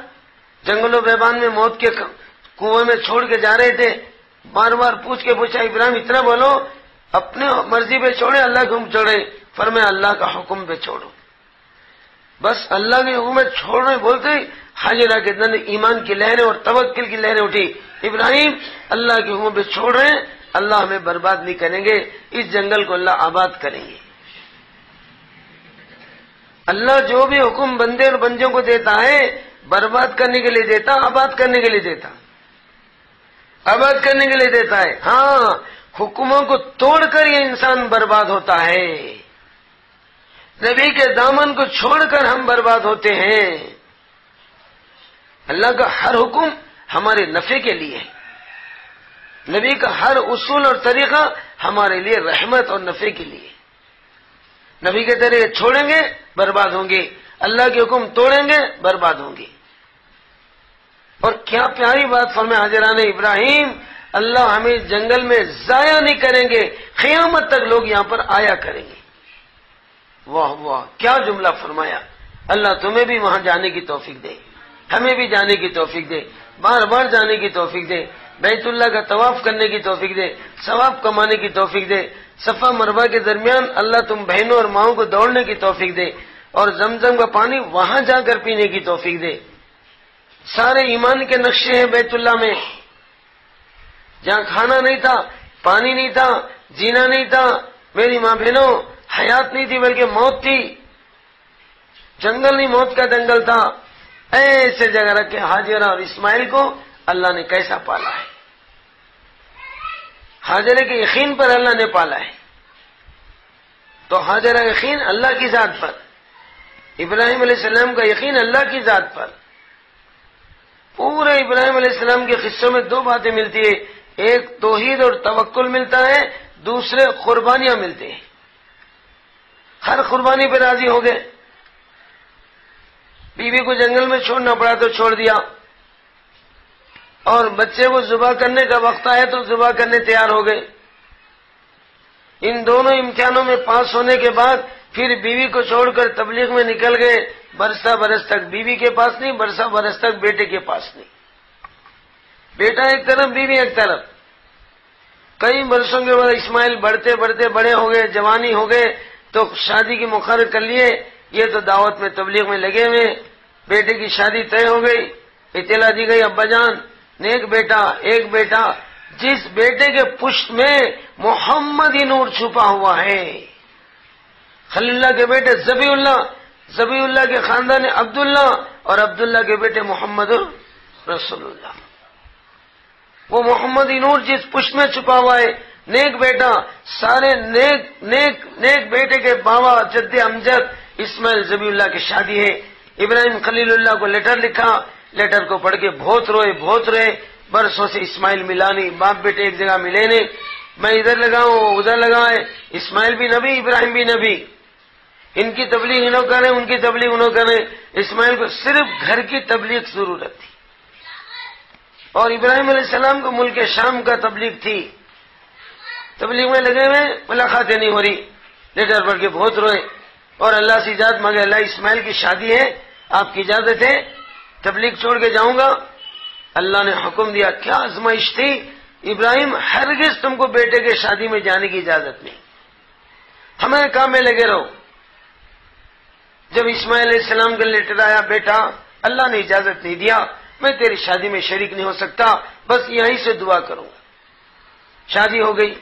جنگل و بیابان میں موت کے کنویں میں چھوڑ کے جا رہے تھے، بار بار پوچھ کے پوچھا ابراہیم اتنا بولو، اپنے مرضی پہ چھوڑے اللہ کے حکم چھوڑے، فرمایا اللہ کا حکم پہ چھوڑو، بس اللہ کے حکم میں چھوڑنے بولتے حاجرہ کے اندر ایمان کی لہریں اور توکل کی لہریں اٹھی، ابراہیم اللہ کے حکم پہ چھوڑ رہے ہیں، اللہ ہمیں برباد نہیں کریں گے، اس جنگل کو اللہ آباد کریں گے۔ اللہ جو بھی حکم بندے اور بندیوں کو دیتا ہے، برباد کرنے کے لیے دیتا، آباد کرنے کے لیے دیتا، آباد کرنے کے لیے دیتا ہے۔ ہاں، حکموں کو توڑ کر یہ انسان برباد ہوتا ہے، نبی کے دامن کو چھوڑ کر ہم برباد ہوتے ہیں۔ اللہ کا ہر حکم ہمارے نفع کے لیے ہے، نبی کا ہر اصول اور طریقہ ہمارے لیے رحمت اور نفع کے لیے۔ نبی کے طریقے چھوڑیں گے برباد ہوں گے، اللہ کے حکم توڑیں گے برباد ہوں گے۔ اور کیا پیاری بات فرمائے حاجران ابراہیم، اللہ ہمیں جنگل میں ضائع نہیں کریں گے، قیامت تک لوگ یہاں پر آیا کریں گے۔ واہ واہ، کیا جملہ فرمایا۔ اللہ تمہیں بھی وہاں جانے کی توفیق دے، ہمیں بھی جانے کی توفیق دے، بار بار جانے کی توفیق دے، بیت اللہ کا طواف کرنے کی توفیق دے، ثواب کمانے کی توفیق دے، صفا مروہ کے درمیان اللہ تم بہنوں اور ماؤں کو دوڑنے کی توفیق دے، اور زمزم کا پانی وہاں جا کر پینے کی توفیق دے۔ سارے ایمان کے نقشے ہیں بیت اللہ میں، جہاں کھانا نہیں تھا، پانی نہیں تھا، جینا نہیں تھا، میری ماں بہنوں حیات نہیں تھی بلکہ موت تھی، جنگل نہیں موت کا جنگل تھا، ایسے جگہ رکھ کے ہاجرہ اور اسماعیل کو اللہ نے کیسا پالا ہے، ہاجرہ کے یقین پر اللہ نے پالا ہے۔ تو ہاجرہ یقین اللہ کی ذات پر، ابراہیم علیہ السلام کا یقین اللہ کی ذات پر۔ پورے ابراہیم علیہ السلام کے قصوں میں دو باتیں ملتی ہیں، ایک توحید اور توکل ملتا ہے، دوسرے قربانیاں ملتی ہیں۔ ہر قربانی پہ راضی ہو گئے، بیوی کو جنگل میں چھوڑنا پڑا تو چھوڑ دیا، اور بچے کو ذبح کرنے کا وقت آیا تو ذبح کرنے تیار ہو گئے۔ ان دونوں امتحانوں میں پاس ہونے کے بعد پھر بیوی کو چھوڑ کر تبلیغ میں نکل گئے، برسہ برس تک بیوی کے پاس نہیں، برسہ برس تک بیٹے کے پاس نہیں، بیٹا ایک طرف بیوی ایک طرف۔ کئی برسوں کے بعد اسماعیل بڑھتے بڑھتے بڑے ہو گئے، جوانی ہو گئے، تو شادی کی مقرر کر لیے، یہ تو دعوت میں تبلیغ میں لگے ہوئے، بیٹے کی شادی طے ہو گئی، اطلاع دی گئی ابا جان نیک بیٹا ایک بیٹا، جس بیٹے کے پشت میں محمدی نور چھپا ہوا ہے، خلیل اللہ کے بیٹے ذبیح اللہ، ذبیح اللہ کے خاندان عبداللہ، اور عبداللہ کے بیٹے محمد رسول اللہ۔ وہ محمدی نور جس پشت میں چھپا ہوا ہے، نیک بیٹا، سارے نیک نیک نیک بیٹے کے بابا جد امجد اسماعیل ذبیح اللہ کی شادی ہے۔ ابراہیم خلیل اللہ کو لیٹر لکھا، لیٹر کو پڑھ کے بہت روئے، برسوں سے اسماعیل ملا نہیں، باپ بیٹے ایک جگہ ملے نہیں، میں ادھر لگا ہوں وہ ادھر لگا ہے، اسماعیل بھی نبی ابراہیم بھی نبی، ان کی تبلیغ انہوں کریں ان کی تبلیغ انہوں کریں۔ اسماعیل کو صرف گھر کی تبلیغ ضرورت تھی، اور ابراہیم علیہ السلام کو ملک شام کا تبلیغ تھی، تبلیغ میں لگے ہوئے، ملاقاتیں نہیں ہو رہی، لیٹر پڑھ کے بہت روئے، اور اللہ سے اجازت مانگے، اللہ اسماعیل کی شادی ہے، آپ کی اجازت ہے تبلیغ چھوڑ کے جاؤں گا؟ اللہ نے حکم دیا، کیا آزمائش تھی، ابراہیم ہرگز تم کو بیٹے کے شادی میں جانے کی اجازت نہیں، ہمارے کام میں لگے رہو۔ جب اسماعیل علیہ السلام کا لیٹر آیا، بیٹا اللہ نے اجازت نہیں دیا، میں تیری شادی میں شریک نہیں ہو سکتا، بس یہیں سے دعا کروں گا۔ شادی ہو گئی،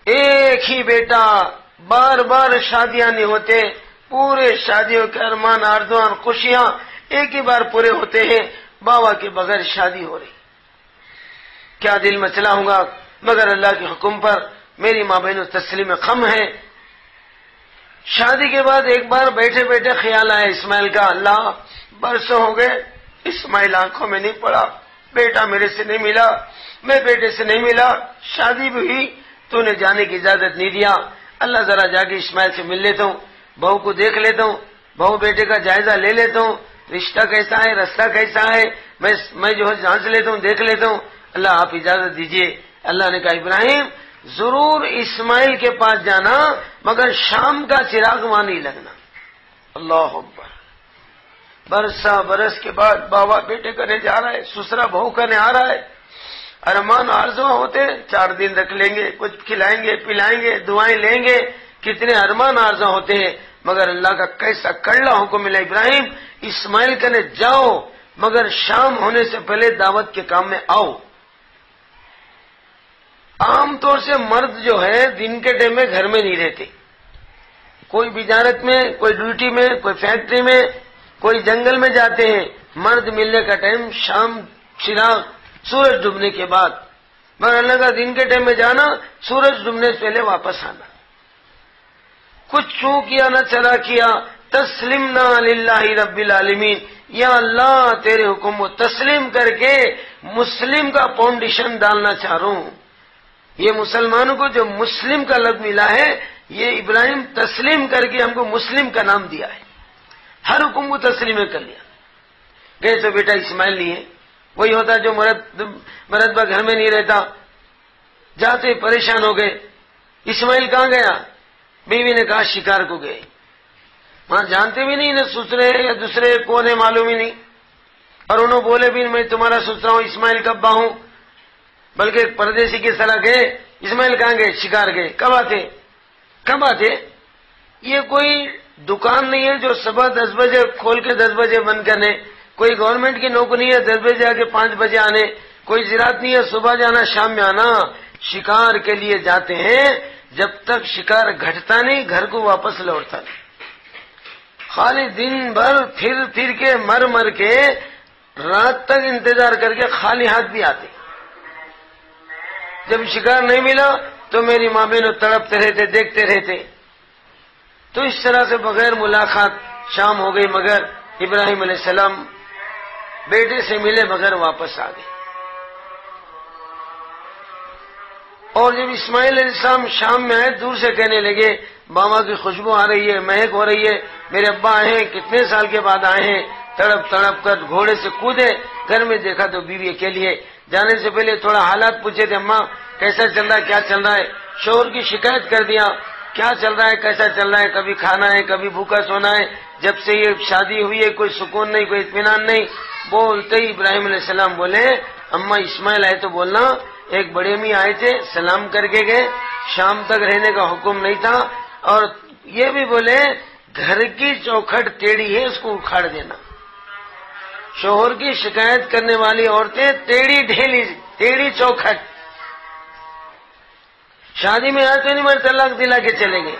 ایک ہی بیٹا، بار بار شادیاں نہیں ہوتے، پورے شادیوں کے ارمان آرزوان خوشیاں ایک ہی بار پورے ہوتے ہیں، بابا کے بغیر شادی ہو رہی، کیا دل مچلا ہوگا، مگر اللہ کے حکم پر میری ماں بہنوں تسلیم خم ہے۔ شادی کے بعد ایک بار بیٹھے بیٹھے خیال آیا اسماعیل کا، اللہ برسوں ہو گئے اسماعیل آنکھوں میں نہیں پڑا، بیٹا میرے سے نہیں ملا، میں بیٹے سے نہیں ملا، شادی بھی ہوئی تو نے جانے کی اجازت نہیں دیا، اللہ ذرا جا کے اسماعیل سے مل لیتا ہوں، بہو کو دیکھ لیتا ہوں، بہو بیٹے کا جائزہ لے لیتا ہوں، رشتہ کیسا ہے رستہ کیسا ہے، میں جو ہے جانچ لیتا ہوں دیکھ لیتا ہوں، اللہ آپ اجازت دیجئے۔ اللہ نے کہا ابراہیم ضرور اسماعیل کے پاس جانا، مگر شام کا چراغ وہاں نہیں لگنا۔ اللہ اکبر۔ برسہ برس کے بعد بابا بیٹے کرنے جا رہا ہے، سسرا بہو کرنے آ رہا ہے، ارمان آرزو ہوتے 4 دن رکھ لیں گے، کچھ کھلائیں گے پلائیں گے، دعائیں لیں گے، کتنے ارمان آرزو ہوتے ہیں، مگر اللہ کا کیسا کڑلا حکم ملا، ابراہیم اسماعیل کرنے جاؤ، مگر شام ہونے سے پہلے دعوت کے کام میں آؤ۔ عام طور سے مرد جو ہے دن کے ٹائم میں گھر میں نہیں رہتے، کوئی بجارت میں، کوئی ڈیوٹی میں، کوئی فیکٹری میں، کوئی جنگل میں جاتے ہیں، مرد ملنے کا ٹائم شام چراغ سورج ڈوبنے کے بعد، مگر اللہ کا دن کے ٹائم میں جانا، سورج ڈوبنے سے پہلے واپس آنا۔ کچھ چوں کیا نہ چلا کیا، تسلیمنا للہ رب العالمین، یا اللہ تیرے حکم کو تسلیم کر کے مسلم کا فاؤنڈیشن ڈالنا چاہ رہا ہوں۔ یہ مسلمانوں کو جو مسلم کا لفظ ملا ہے، یہ ابراہیم تسلیم کر کے ہم کو مسلم کا نام دیا ہے، ہر حکم کو تسلیم کر لیا۔ گئے تو بیٹا اسماعیل نہیں ہے، وہی ہوتا جو مرتبہ گھر میں نہیں رہتا، جاتے پریشان ہو گئے، اسماعیل کہاں گیا؟ بیوی نے کہا شکار کو گئے، وہاں جانتے بھی نہیں نہ سسرے یا دوسرے کون ہے معلوم ہی نہیں، اور انہوں بولے بھی میں تمہارا سسرا ہوں، اسماعیل کا ابا ہوں، بلکہ ایک پردیسی کی صلاح گئے، اسماعیل کہاں گئے؟ شکار گئے۔ کب آتے؟ یہ کوئی دکان نہیں ہے جو صبح 10 بجے کھول کے 10 بجے بند کرنے، کوئی گورنمنٹ کی نوکری ہے 10 بجے آ کے 5 بجے آنے، کوئی زراعت نہیں ہے، صبح جانا شام میں آنا، شکار کے لیے جاتے ہیں، جب تک شکار گھٹتا نہیں گھر کو واپس لوٹتا نہیں، خالی دن بھر پھر کے مر کے رات تک انتظار کر کے خالی ہاتھ بھی آتے۔ جب شکار نہیں ملا تو میری ماں بہنوں تڑپتے رہتے، دیکھتے رہتے۔ تو اس طرح سے بغیر ملاقات شام ہو گئی، مگر ابراہیم علیہ السلام بیٹے سے ملے مگر واپس آ گئے۔ اور جب اسماعیل علیہ السلام شام میں آئے، دور سے کہنے لگے ماما کی خوشبو آ رہی ہے، مہک ہو رہی ہے، میرے ابا آئے ہیں، کتنے سال کے بعد آئے ہیں۔ تڑپ کر گھوڑے سے کودے، گھر میں دیکھا تو بیوی اکیلی ہے۔ جانے سے پہلے تھوڑا حالات پوچھے تھے، اماں کیسا چل رہا ہے، کیا چل رہا ہے؟ شوہر کی شکایت کر دیا، کیا چل رہا ہے، کیسا چل رہا ہے، کبھی کھانا ہے، کبھی بھوکا سونا ہے، جب سے یہ شادی ہوئی ہے کوئی سکون نہیں، کوئی اطمینان نہیں۔ بولتے ہی ابراہیم علیہ السلام بولے اماں اسماعیل آئے تو بولنا ایک بڑے میاں آئے تھے، سلام کر کے گئے، شام تک رہنے کا حکم نہیں تھا، اور یہ بھی بولے گھر کی چوکھٹ ٹیڑھی ہے، اس کو اکھاڑ دینا۔ شوہر کی شکایت کرنے والی عورتیں ٹیڑھی چوکھٹ، شادی میں آئے تو نہیں مر طلاق دلا کے چلے گئے۔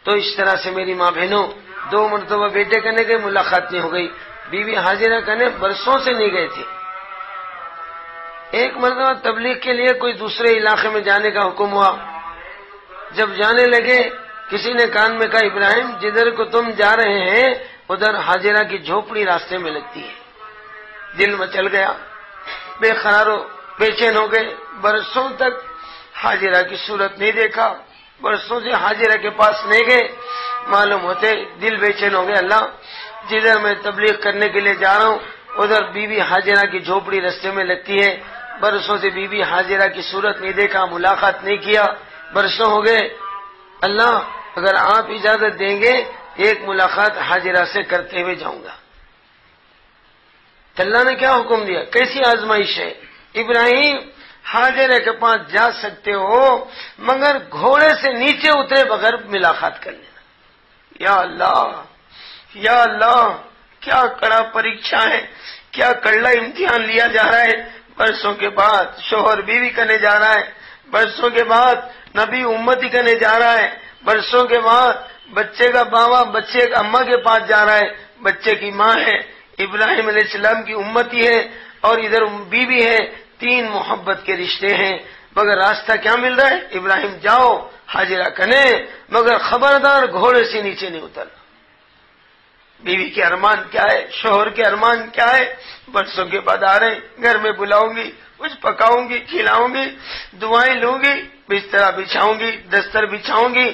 تو اس طرح سے میری ماں بہنوں 2 مرتبہ بیٹے کرنے گئے، ملاقات نہیں ہو گئی۔ بیوی حاجرہ کرنے برسوں سے نہیں گئے تھے۔ ایک مرتبہ تبلیغ کے لیے کوئی دوسرے علاقے میں جانے کا حکم ہوا، جب جانے لگے کسی نے کان میں کہا ابراہیم جدھر کو تم جا رہے ہیں ادھر حاجرہ کی جھوپڑی راستے میں لگتی ہے۔ دل مچل گیا، بے قرار بے چین ہو گئے، برسوں تک حاجرہ کی صورت نہیں دیکھا، برسوں سے حاجرہ کے پاس نہیں گئے، معلوم ہوتے دل بے چین ہو گئے، اللہ جدھر میں تبلیغ کرنے کے لیے جا رہا ہوں ادھر بی بی حاجرہ کی جھوپڑی رستے میں لگتی ہے، برسوں سے بی بی حاجرہ کی صورت نہیں دیکھا، ملاقات نہیں کیا، برسوں ہو گئے، اللہ اگر آپ اجازت دیں گے ایک ملاقات حاجرہ سے کرتے ہوئے جاؤں گا۔ اللہ نے کیا حکم دیا، کیسی آزمائش ہے، ابراہیم حاجرہ کے پاس جا سکتے ہو مگر گھوڑے سے نیچے اترے بغیر ملاقات کر لینا۔ یا اللہ یا اللہ، کیا کڑا پریکشا ہے، کیا کڑا امتحان لیا جا رہا ہے۔ برسوں کے بعد شوہر بیوی کرنے جا رہا ہے، برسوں کے بعد نبی امتی کرنے جا رہا ہے، برسوں کے بعد بچے کا بابا بچے کا اماں کے پاس جا رہا ہے، بچے کی ماں ہے، ابراہیم علیہ السلام کی امتی ہے، اور ادھر بیوی ہے، 3 محبت کے رشتے ہیں، مگر راستہ کیا مل رہا ہے، ابراہیم جاؤ حاجرہ کنے مگر خبردار گھوڑے سے نیچے نہیں اترنا۔ بیوی کے ارمان کیا ہے، شوہر کے ارمان کیا ہے، برسوں کے بعد آ رہے ہیں، گھر میں بلاؤں گی، کچھ پکاؤں گی، کھلاؤں گی، دعائیں لوں گی، بستر بچھاؤں گی، دستر بچھاؤں گی،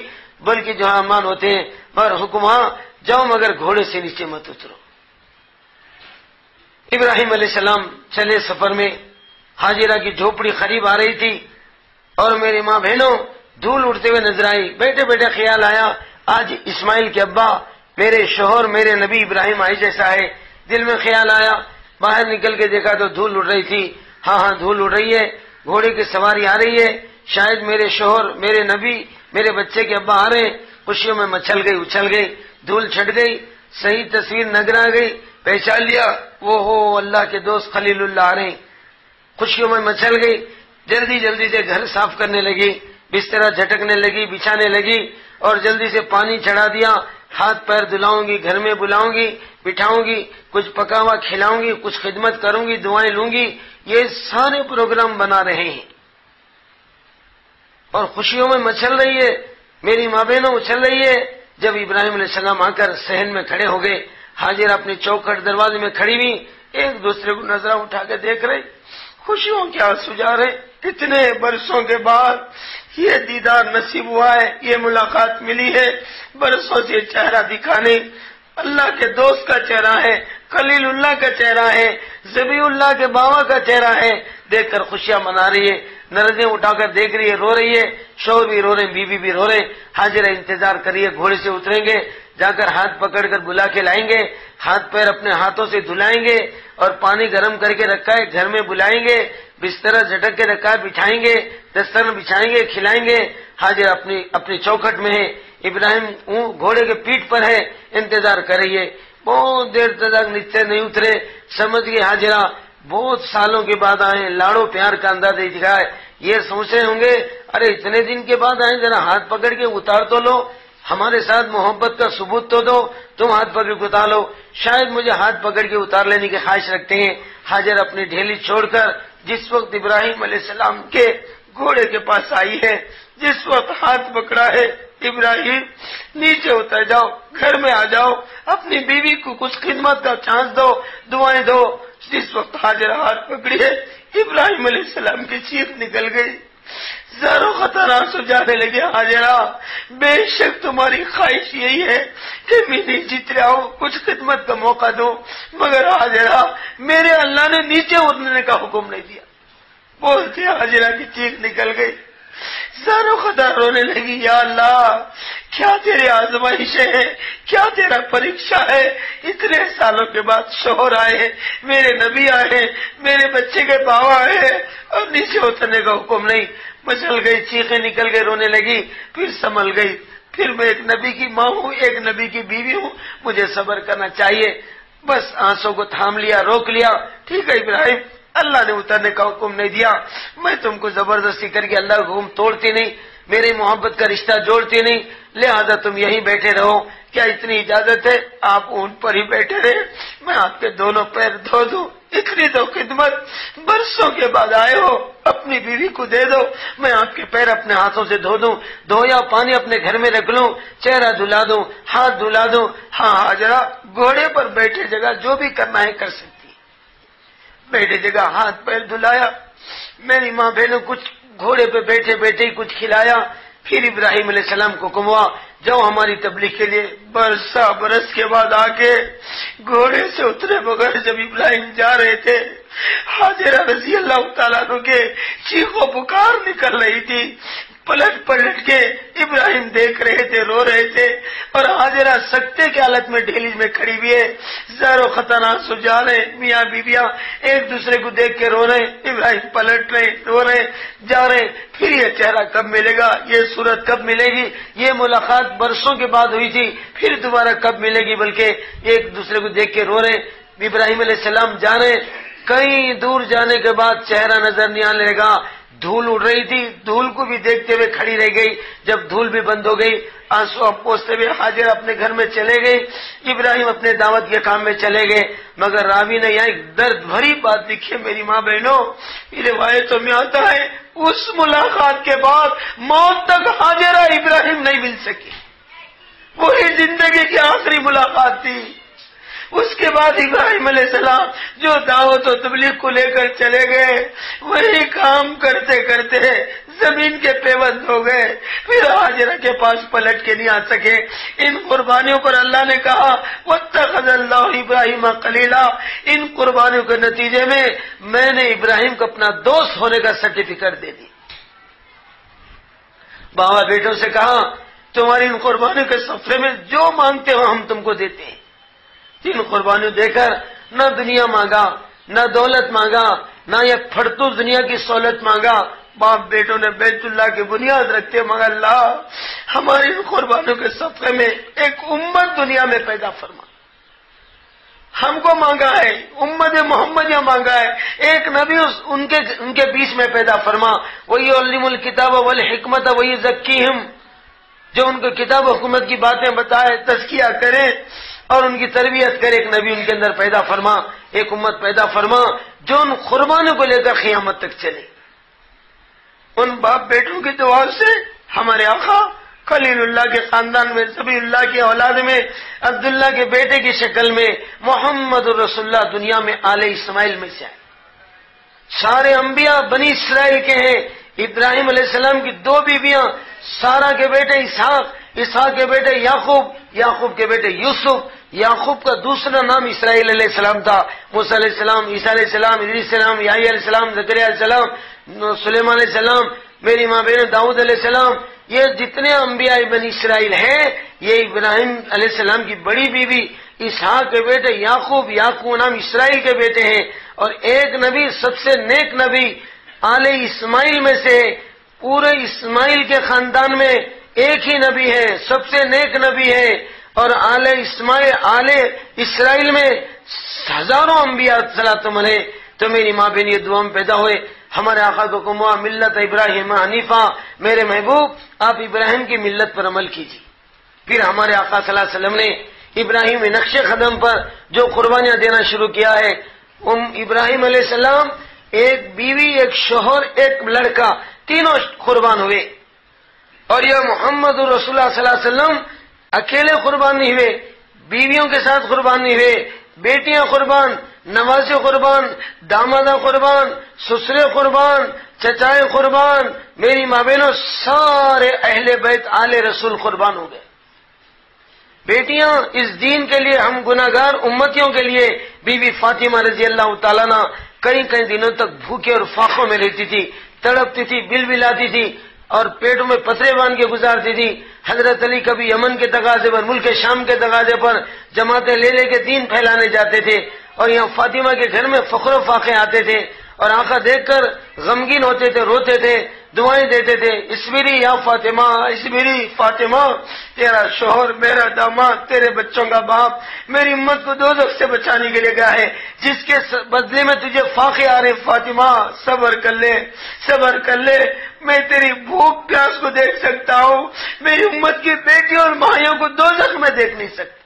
بلکہ جو ارمان ہوتے ہیں مگر حکم ہاں جاؤ مگر گھوڑے سے نیچے مت اترو۔ ابراہیم علیہ السلام چلے سفر میں، حاجرہ کی جھوپڑی قریب آ رہی تھی، اور میری ماں بہنوں دھول اڑتے ہوئے نظر آئی۔ بیٹھے بیٹھے خیال آیا آج اسماعیل کے ابا میرے شوہر میرے نبی ابراہیم آئی جیسا ہے۔ دل میں خیال آیا، باہر نکل کے دیکھا تو دھول اڑ رہی تھی، ہاں دھول اڑ رہی ہے، گھوڑے کی سواری آ رہی ہے، شاید میرے شوہر میرے نبی میرے بچے کے ابا آ رہے ہیں۔ خوشیوں میں مچل گئی اچھل گئی، دھول چھٹ گئی، صحیح تصویر نظر آ گئی، پہچان لیا وہ ہو اللہ کے دوست خلیل اللہ آ رہے ہیں۔ خوشیوں میں مچل گئی، جلدی سے گھر صاف کرنے لگی، بستر جھٹکنے لگی، بچھانے لگی، اور جلدی سے پانی چڑھا دیا، ہاتھ پیر دھلاؤں گی، گھر میں بلاؤں گی، بٹھاؤں گی، کچھ پکا ہوا کھلاؤں گی، کچھ خدمت کروں گی، دعائیں لوں گی، یہ سارے پروگرام بنا رہے ہیں، اور خوشیوں میں مچل رہی ہے، میری ماں بہنوں اچھل رہی ہے۔ جب ابراہیم علیہ السلام آ کر صحن میں کھڑے ہو گئے، حاجرہ اپنی چوکھٹ دروازے میں کھڑی ہوئی، ایک دوسرے کو نظریں اٹھا کے دیکھ رہے، خوشیوں کے آنسو جا رہے۔ اتنے برسوں کے بعد یہ دیدار نصیب ہوا ہے، یہ ملاقات ملی ہے، برسوں سے چہرہ دکھانے اللہ کے دوست کا چہرہ ہے، خلیل اللہ کا چہرہ ہے، ذبی اللہ کے بابا کا چہرہ ہے، دیکھ کر خوشیاں منا رہی ہے، نظریں اٹھا کر دیکھ رہی ہے، رو رہی ہے، شوہر بھی رو رہے، بیوی بھی رو رہے۔ حاجرہ انتظار کریے، گھوڑے سے اتریں گے، جا کر ہاتھ پکڑ کر بلا کے لائیں گے، ہاتھ پیر اپنے ہاتھوں سے دھلائیں گے، اور پانی گرم کر کے رکھا ہے گھر میں بلائیں گے، بستر جھٹک کے رکھا ہے بچھائیں گے، دستر بچھائیں گے، کھلائیں گے۔ حاجرہ اپنی چوکھٹ میں ہے، ابراہیم گھوڑے کے پیٹھ پر ہے، انتظار کر رہی ہے۔ بہت دیر تک نیچے نہیں اترے. سمجھ گئے حاجرہ بہت سالوں کے بعد آئے, لاڑو پیار کا اندازہ دکھا ہے. یہ سوچے ہوں گے ارے اتنے دن کے بعد آئے, ذرا ہاتھ پکڑ کے اتار تو لو, ہمارے ساتھ محبت کا ثبوت تو دو, تم ہاتھ پکڑ کے اتار لو. شاید مجھے ہاتھ پکڑ کے اتار لینے کی خواہش رکھتے ہیں. حاجر اپنی ڈھیلی چھوڑ کر جس وقت ابراہیم علیہ السلام کے گھوڑے کے پاس آئی ہے, جس وقت ہاتھ پکڑا ہے, ابراہیم نیچے اتر جاؤ, گھر میں آ جاؤ, اپنی بیوی کو کچھ خدمت کا چانس دو, دعائیں دو. جس وقت حاجر ہاتھ پکڑی ہے, ابراہیم علیہ السلام کی چیخ نکل گئی, زاروں خطرات سجانے لگے. حاجرہ بے شک تمہاری خواہش یہی ہے کہ میں نیچے آؤں, کچھ خدمت کا موقع دو, مگر حاجرہ میرے اللہ نے نیچے اترنے کا حکم نہیں دیا. بولتے حاجرہ کی چیخ نکل گئی, زاروں خطر رونے لگی. یا اللہ کیا تیرے آزمائشیں ہیں, کیا تیرا پریکشا ہے. اتنے سالوں کے بعد شوہر آئے, میرے نبی آئے, میرے بچے کے باوا آئے, اور نیچے اترنے کا حکم نہیں. مچل گئی, چیخیں نکل گئی, رونے لگی, پھر سنبھل گئی. پھر میں ایک نبی کی ماں ہوں, ایک نبی کی بیوی ہوں, مجھے صبر کرنا چاہیے. بس آنسوں کو تھام لیا, روک لیا. ٹھیک ہے ابراہیم, اللہ نے اترنے کا حکم نہیں دیا, میں تم کو زبردستی کر کے اللہ کو توڑتی نہیں, میری محبت کا رشتہ جوڑتی نہیں, لہذا تم یہیں بیٹھے رہو. کیا اتنی اجازت ہے؟ آپ اونٹ پر ہی بیٹھے رہے, میں آپ کے دونوں پیر دھو دوں. اتنی تو خدمت, برسوں کے بعد آئے ہو, اپنی بیوی کو دے دو, میں آپ کے پیر اپنے ہاتھوں سے دھو دوں, دھویا پانی اپنے گھر میں رکھ لوں, چہرہ دھلا دوں, ہاتھ دھلا دوں. ہاں حاجرہ گھوڑے پر بیٹھے جگہ جو بھی کرنا ہے کر سکتی. بیٹھے جگہ ہاتھ پیر دھلایا, میری ماں بہنوں کچھ گھوڑے پہ بیٹھے بیٹھے ہی کچھ کھلایا. پھر ابراہیم علیہ السلام کو حکم ہوا جاؤ ہماری تبلیغ کے لیے. برس کے بعد آ کے گھوڑے سے اترے بغیر جب ابراہیم جا رہے تھے, حاجرہ رضی اللہ تعالیٰ عنہ کے چیخو پکار نکل رہی تھی. پلٹ پلٹ کے ابراہیم دیکھ رہے تھے, رو رہے تھے, اور حاجرہ سکتے کی حالت میں ڈھیلی میں کھڑی ہوئی ہے. زہر و خطرات سجا رہے, میاں بیویاں ایک دوسرے کو دیکھ کے رو رہے. ابراہیم پلٹ رہے, رو رہے, جا رہے. پھر یہ چہرہ کب ملے گا, یہ صورت کب ملے گی, یہ ملاقات برسوں کے بعد ہوئی تھی, پھر دوبارہ کب ملے گی, بلکہ ایک دوسرے کو دیکھ کے رو رہے. ابراہیم علیہ السلام جا رہے, کئی دور جانے کے بعد چہرہ نظر نہیں آنے لگا. دھول اڑ رہی تھی, دھول کو بھی دیکھتے ہوئے کھڑی رہ گئی. جب دھول بھی بند ہو گئی, آنسو پوچھتے ہوئے حاجر اپنے گھر میں چلے گئے, ابراہیم اپنے دعوت کے کام میں چلے گئے. مگر راوی نے یہاں ایک درد بھری بات لکھی ہے میری ماں بہنوں, یہ روایتوں میں آتا ہے اس ملاقات کے بعد موت تک حاجرہ ابراہیم نہیں مل سکی. وہی زندگی کی آخری ملاقات تھی. اس کے بعد ابراہیم علیہ السلام جو دعوت و تبلیغ کو لے کر چلے گئے, وہی کام کرتے کرتے زمین کے پیوند ہو گئے. پھر حاجرہ کے پاس پلٹ کے نہیں آ سکے. ان قربانیوں پر اللہ نے کہا واتخذ اللہ ابراہیم خلیلا. ان قربانیوں کے نتیجے میں نے ابراہیم کو اپنا دوست ہونے کا سرٹیفکیٹ دے دی. بابا بیٹوں سے کہا تمہاری ان قربانیوں کے سفرے میں جو مانگتے ہو ہم تم کو دیتے ہیں. تین قربانیوں دے کر نہ دنیا مانگا, نہ دولت مانگا, نہ یہ پھڑتو دنیا کی سہولت مانگا. باپ بیٹوں نے بیت اللہ کی بنیاد رکھتے مگر اللہ ہماری ان قربانیوں کے صفحے میں ایک امت دنیا میں پیدا فرما. ہم کو مانگا ہے, امت محمد یہ مانگا ہے, ایک نبی ان کے بیچ میں پیدا فرما. وہی علم الکتاب والحکمت وہی زکیہم, جو ان کو کتاب و حکمت کی باتیں بتائے, تزکیہ کرے اور ان کی تربیت کرے. ایک نبی ان کے اندر پیدا فرما, ایک امت پیدا فرما جو ان قربانوں کو لے کر قیامت تک چلے. ان باپ بیٹوں کی دعا سے ہمارے آقا خلیل اللہ کے خاندان میں, ذبیح اللہ کی اولاد میں, عبداللہ کے بیٹے کی شکل میں محمد رسول اللہ دنیا میں آل اسماعیل میں سے آئے. سارے انبیاء بنی اسرائیل کے ہیں. ابراہیم علیہ السلام کی دو بیویاں, سارا کے بیٹے اسحاق, اسحاق کے بیٹے یعقوب, یعقوب کے بیٹے یوسف, یعقوب کا دوسرا نام اسرائیل علیہ السلام تھا. موسیٰ علیہ السلام, عیسیٰ علیہ السلام, ادریس علیہ السلام, یحییٰ علیہ السلام, زکریا علیہ السلام, سلیمان علیہ السلام, میری ماں بہن داؤد علیہ السلام. یہ جتنے انبیاء بنی اسرائیل ہیں یہ ابراہیم علیہ السلام کی بڑی بیوی اسحاق کے بیٹے یعقوب, یعقوب نام اسرائیل کے بیٹے ہیں. اور ایک نبی سب سے نیک نبی آل اسماعیل میں سے, پورے اسماعیل کے خاندان میں ایک ہی نبی ہے, سب سے نیک نبی ہے, اور آل اسرائیل میں ہزاروں انبیاء صلوات علیہ، تو میری ماں بہن یہ دعا میں پیدا ہوئے، ہمارے آقا کو حکم ہوا ملت ابراہیم حنیفہ، میرے محبوب آپ ابراہیم کی ملت پر عمل کیجیے۔ پھر ہمارے آقا صلی اللہ علیہ وسلم نے ابراہیم نقش قدم پر جو قربانیاں دینا شروع کیا ہے، ابراہیم علیہ السلام ایک بیوی، ایک شوہر، ایک لڑکا، تینوں قربان ہوئے، اور یہ محمد رسول اللہ صلی اللہ علیہ وسلم اکیلے قربان نہیں ہوئے، بیویوں کے ساتھ قربان نہیں ہوئے، بیٹیاں قربان، نوازے قربان، دامادہ قربان، سسرے قربان، چچائے قربان، میری ماں بہنوں سارے اہل بیت آل رسول قربان ہو گئے۔ بیٹیاں اس دین کے لیے، ہم گناہگار امتیوں کے لیے، بی بی فاطمہ رضی اللہ تعالیٰ عنہ کئی دنوں تک بھوکے اور فاقوں میں رہتی تھی، تڑپتی تھی، بل بلاتی تھی، اور پیٹوں میں پتھرے باندھ کے گزارتی تھی۔ حضرت علی کبھی یمن کے تقاضے پر، ملک شام کے تقاضے پر جماعتیں لے کے دین پھیلانے جاتے تھے، اور یہاں فاطمہ کے گھر میں فخر و فاقے آتے تھے، اور آقا دیکھ کر غمگین ہوتے تھے، روتے تھے، دعائیں دیتے تھے، اسبری یا فاطمہ، اسبری فاطمہ، تیرا شوہر، میرا داماد، تیرے بچوں کا باپ میری امت کو دوزخ سے بچانے کے لیے گیا ہے، جس کے بدلے میں تجھے فاقے آ رہے، فاطمہ صبر کر لے، صبر کر لے، میں تیری بھوک پیاس کو دیکھ سکتا ہوں، میری امت کی بیٹیوں اور مائیوں کو دوزخ میں دیکھ نہیں سکتا۔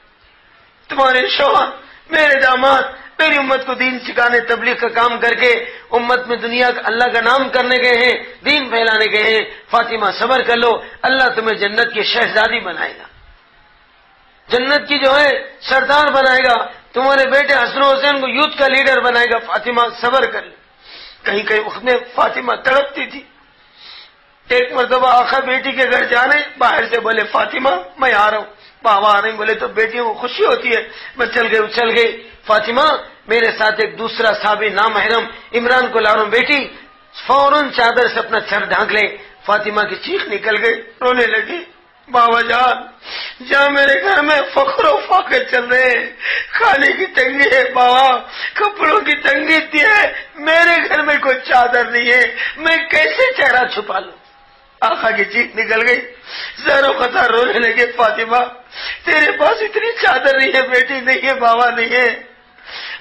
تمہارے شوہر، میرے داماد میری امت کو دین سکھانے، تبلیغ کا کام کر کے امت میں دنیا کا اللہ کا نام کرنے گئے ہیں، دین پھیلانے گئے ہیں، فاطمہ صبر کر لو، اللہ تمہیں جنت کی شہزادی بنائے گا، جنت کی جو ہے سردار بنائے گا، تمہارے بیٹے حسن و حسین کو یوتھ کا لیڈر بنائے گا، فاطمہ صبر کر لو۔ کہیں وقت میں فاطمہ تڑپتی تھی۔ ایک مرتبہ آقا بیٹی کے گھر جانے، باہر سے بولے فاطمہ میں آ رہا ہوں، بابا آ رہے ہیں، بولے تو بیٹیوں کو خوشی ہوتی ہے، میں چل گئی، فاطمہ میرے ساتھ ایک دوسرا صحابی نامحرم عمران کو لا رہا ہوں، بیٹی فوراً چادر سے اپنا سر ڈھانک لے۔ فاطمہ کی چیخ نکل گئی، رونے لگی، بابا جان جہاں میرے گھر میں فخر و فاقے چل رہے ہیں، کھانے کی تنگی ہے بابا، کپڑوں کی تنگی اتنی ہے، میرے گھر میں کوئی چادر نہیں ہے، میں کیسے چہرہ چھپا لوں؟ آقا کی چیخ نکل گئی، زیر و قطار رونے لگے، فاطمہ تیرے پاس اتنی چادر نہیں ہے بیٹی، نہیں ہے بابا، نہیں ہے۔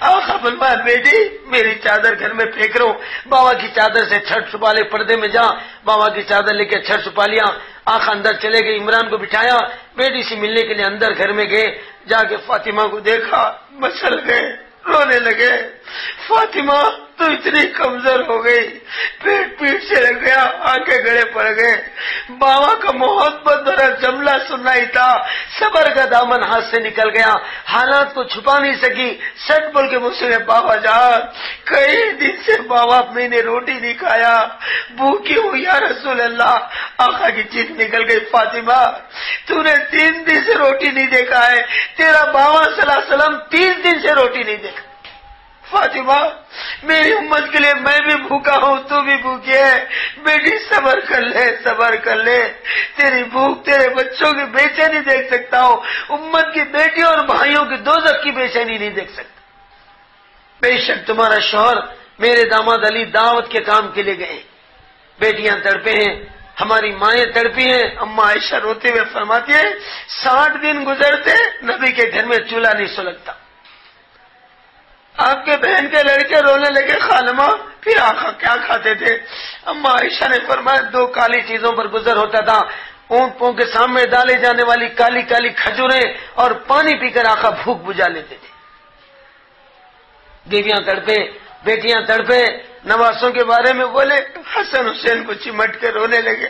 آقا فرمایا بیٹی میری چادر گھر میں پھینک رہا ہوں، بابا کی چادر سے چھڑ چھپا لے، پردے میں جا، بابا کی چادر لے کے چھڑ چھپا لیا۔ آقا اندر چلے گئے، عمران کو بٹھایا، بیٹی سے ملنے کے لیے اندر گھر میں گئے، جا کے فاطمہ کو دیکھا، مچل گئے، رونے لگے، فاطمہ تو اتنی کمزور ہو گئی، پیٹ سے لگ گیا، آنکھیں گڑے پڑ گئے، بابا کا محبت بھرا جملہ سننا ہی تھا، صبر کا دامن ہاتھ سے نکل گیا، حالات کو چھپا نہیں سکی، سٹ بول کے مجھ سے بابا جان کئی دن سے بابا میں نے روٹی نہیں کھایا، بھوکی ہوں یا رسول اللہ۔ آقا کی چیخ نکل گئی، فاطمہ تو نے 3 دن سے روٹی نہیں دیکھا ہے، تیرا بابا صلی اللہ علیہ وسلم 30 دن سے روٹی نہیں دیکھا۔ فاطمہ میری امت کے لیے میں بھی بھوکا ہوں، تو بھی بھوکی ہے، بیٹی صبر کر لے، صبر کر لے، تیری بھوک تیرے بچوں کی بے چینی دیکھ سکتا ہوں، امت کی بیٹیوں اور بھائیوں کی دوزخ کی بے چینی نہیں دیکھ سکتا۔ بے شک تمہارا شوہر میرے داماد علی دعوت کے کام کے لیے گئے، بیٹیاں تڑپے ہیں، ہماری مائیں تڑپی ہیں۔ اماں عائشہ روتے ہوئے فرماتی ہے 60 دن گزرتے نبی کے گھر میں چولہا نہیں سلگتا۔ آپ کے بہن کے لڑکے رونے لگے، خالمہ پھر آقا کیا کھاتے تھے؟ اماں عائشہ نے فرمایا 2 کالی چیزوں پر گزر ہوتا تھا، اونٹوں کے سامنے ڈالے جانے والی کالی کالی کھجوریں، اور پانی پی کر آقا بھوک بجھا لیتے تھے۔ بیویاں تڑپے، بیٹیاں تڑپے، نواسوں کے بارے میں بولے، حسن حسین کو چمٹ کے رونے لگے،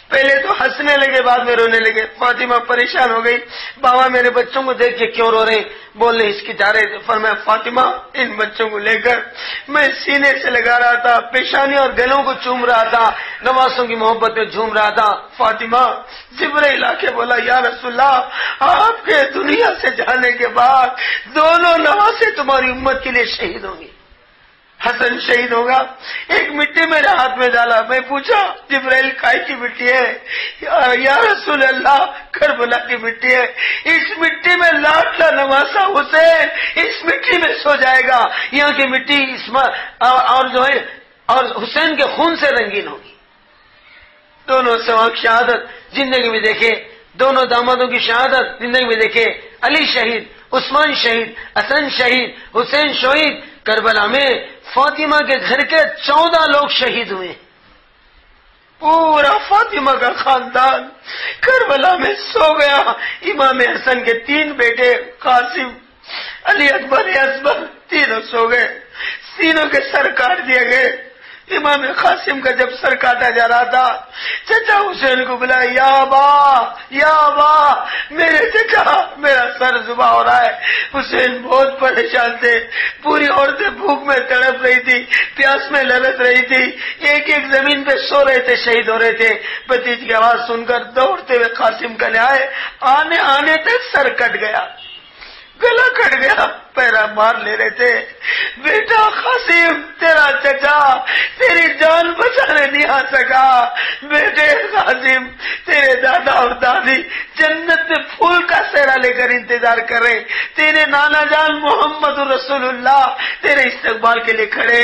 پہلے تو ہنسنے لگے، بعد میں رونے لگے۔ فاطمہ پریشان ہو گئی، بابا میرے بچوں کو دیکھ کے کیوں رو رہے؟ بولنے ہچکچا رہے تھے۔ فرمایا فاطمہ ان بچوں کو لے کر میں سینے سے لگا رہا تھا، پیشانی اور گلوں کو چوم رہا تھا، نواسوں کی محبت میں جھوم رہا تھا۔ فاطمہ جبرائیل آ کے بولا یا رسول اللہ آپ کے دنیا سے جانے کے بعد دونوں نواسے تمہاری امت کے لیے شہید ہوں گے، حسن شہید ہوگا۔ ایک مٹی میرے ہاتھ میں ڈالا، میں پوچھا جبرائیل کائے کی مٹی ہے؟ یا رسول اللہ کربلا کی مٹی ہے، اس مٹی میں لاڈلا نواسا حسین اس مٹی میں سو جائے گا، یہاں کی مٹی اور جو ہے اور حسین کے خون سے رنگین ہوگی۔ دونوں سواق شہادت زندگی میں دیکھے، دونوں دامادوں کی شہادت زندگی میں دیکھے، علی شہید، عثمان شہید، حسن شہید، حسین شہید۔ کربلا میں فاطمہ کے گھر کے 14 لوگ شہید ہوئے، پورا فاطمہ کا خاندان کربلا میں سو گیا۔ امام حسن کے 3 بیٹے قاسم، علی اکبر، اصغر، تینوں سو گئے، تینوں کے سر کاٹ دیے گئے۔ امام قاسم کا جب سر کاٹا جا رہا تھا، چچا حسین کو بلایا، یا ابا، یا ابا، میرے چچا، میرا سر ذبح ہو رہا ہے۔ حسین بہت پریشان تھے، پوری عورتیں بھوک میں تڑپ رہی تھی، پیاس میں لڑک رہی تھی، ایک ایک زمین پہ سو رہے تھے، شہید ہو رہے تھے۔ بھتیج کی آواز سن کر دوڑتے ہوئے قاسم کے لے آئے، آنے تک سر کٹ گیا، گلا کٹ گیا، پیرا مار لے رہے تھے۔ بیٹا قاسم، تیرا چچا تیری جان بچانے نہیں آ سکا۔ بیٹے قاسم، تیرے دادا اور دادی جنت میں پھول کا سہرا لے کر انتظار کر رہے، تیرے نانا جان محمد رسول اللہ تیرے استقبال کے لیے کھڑے۔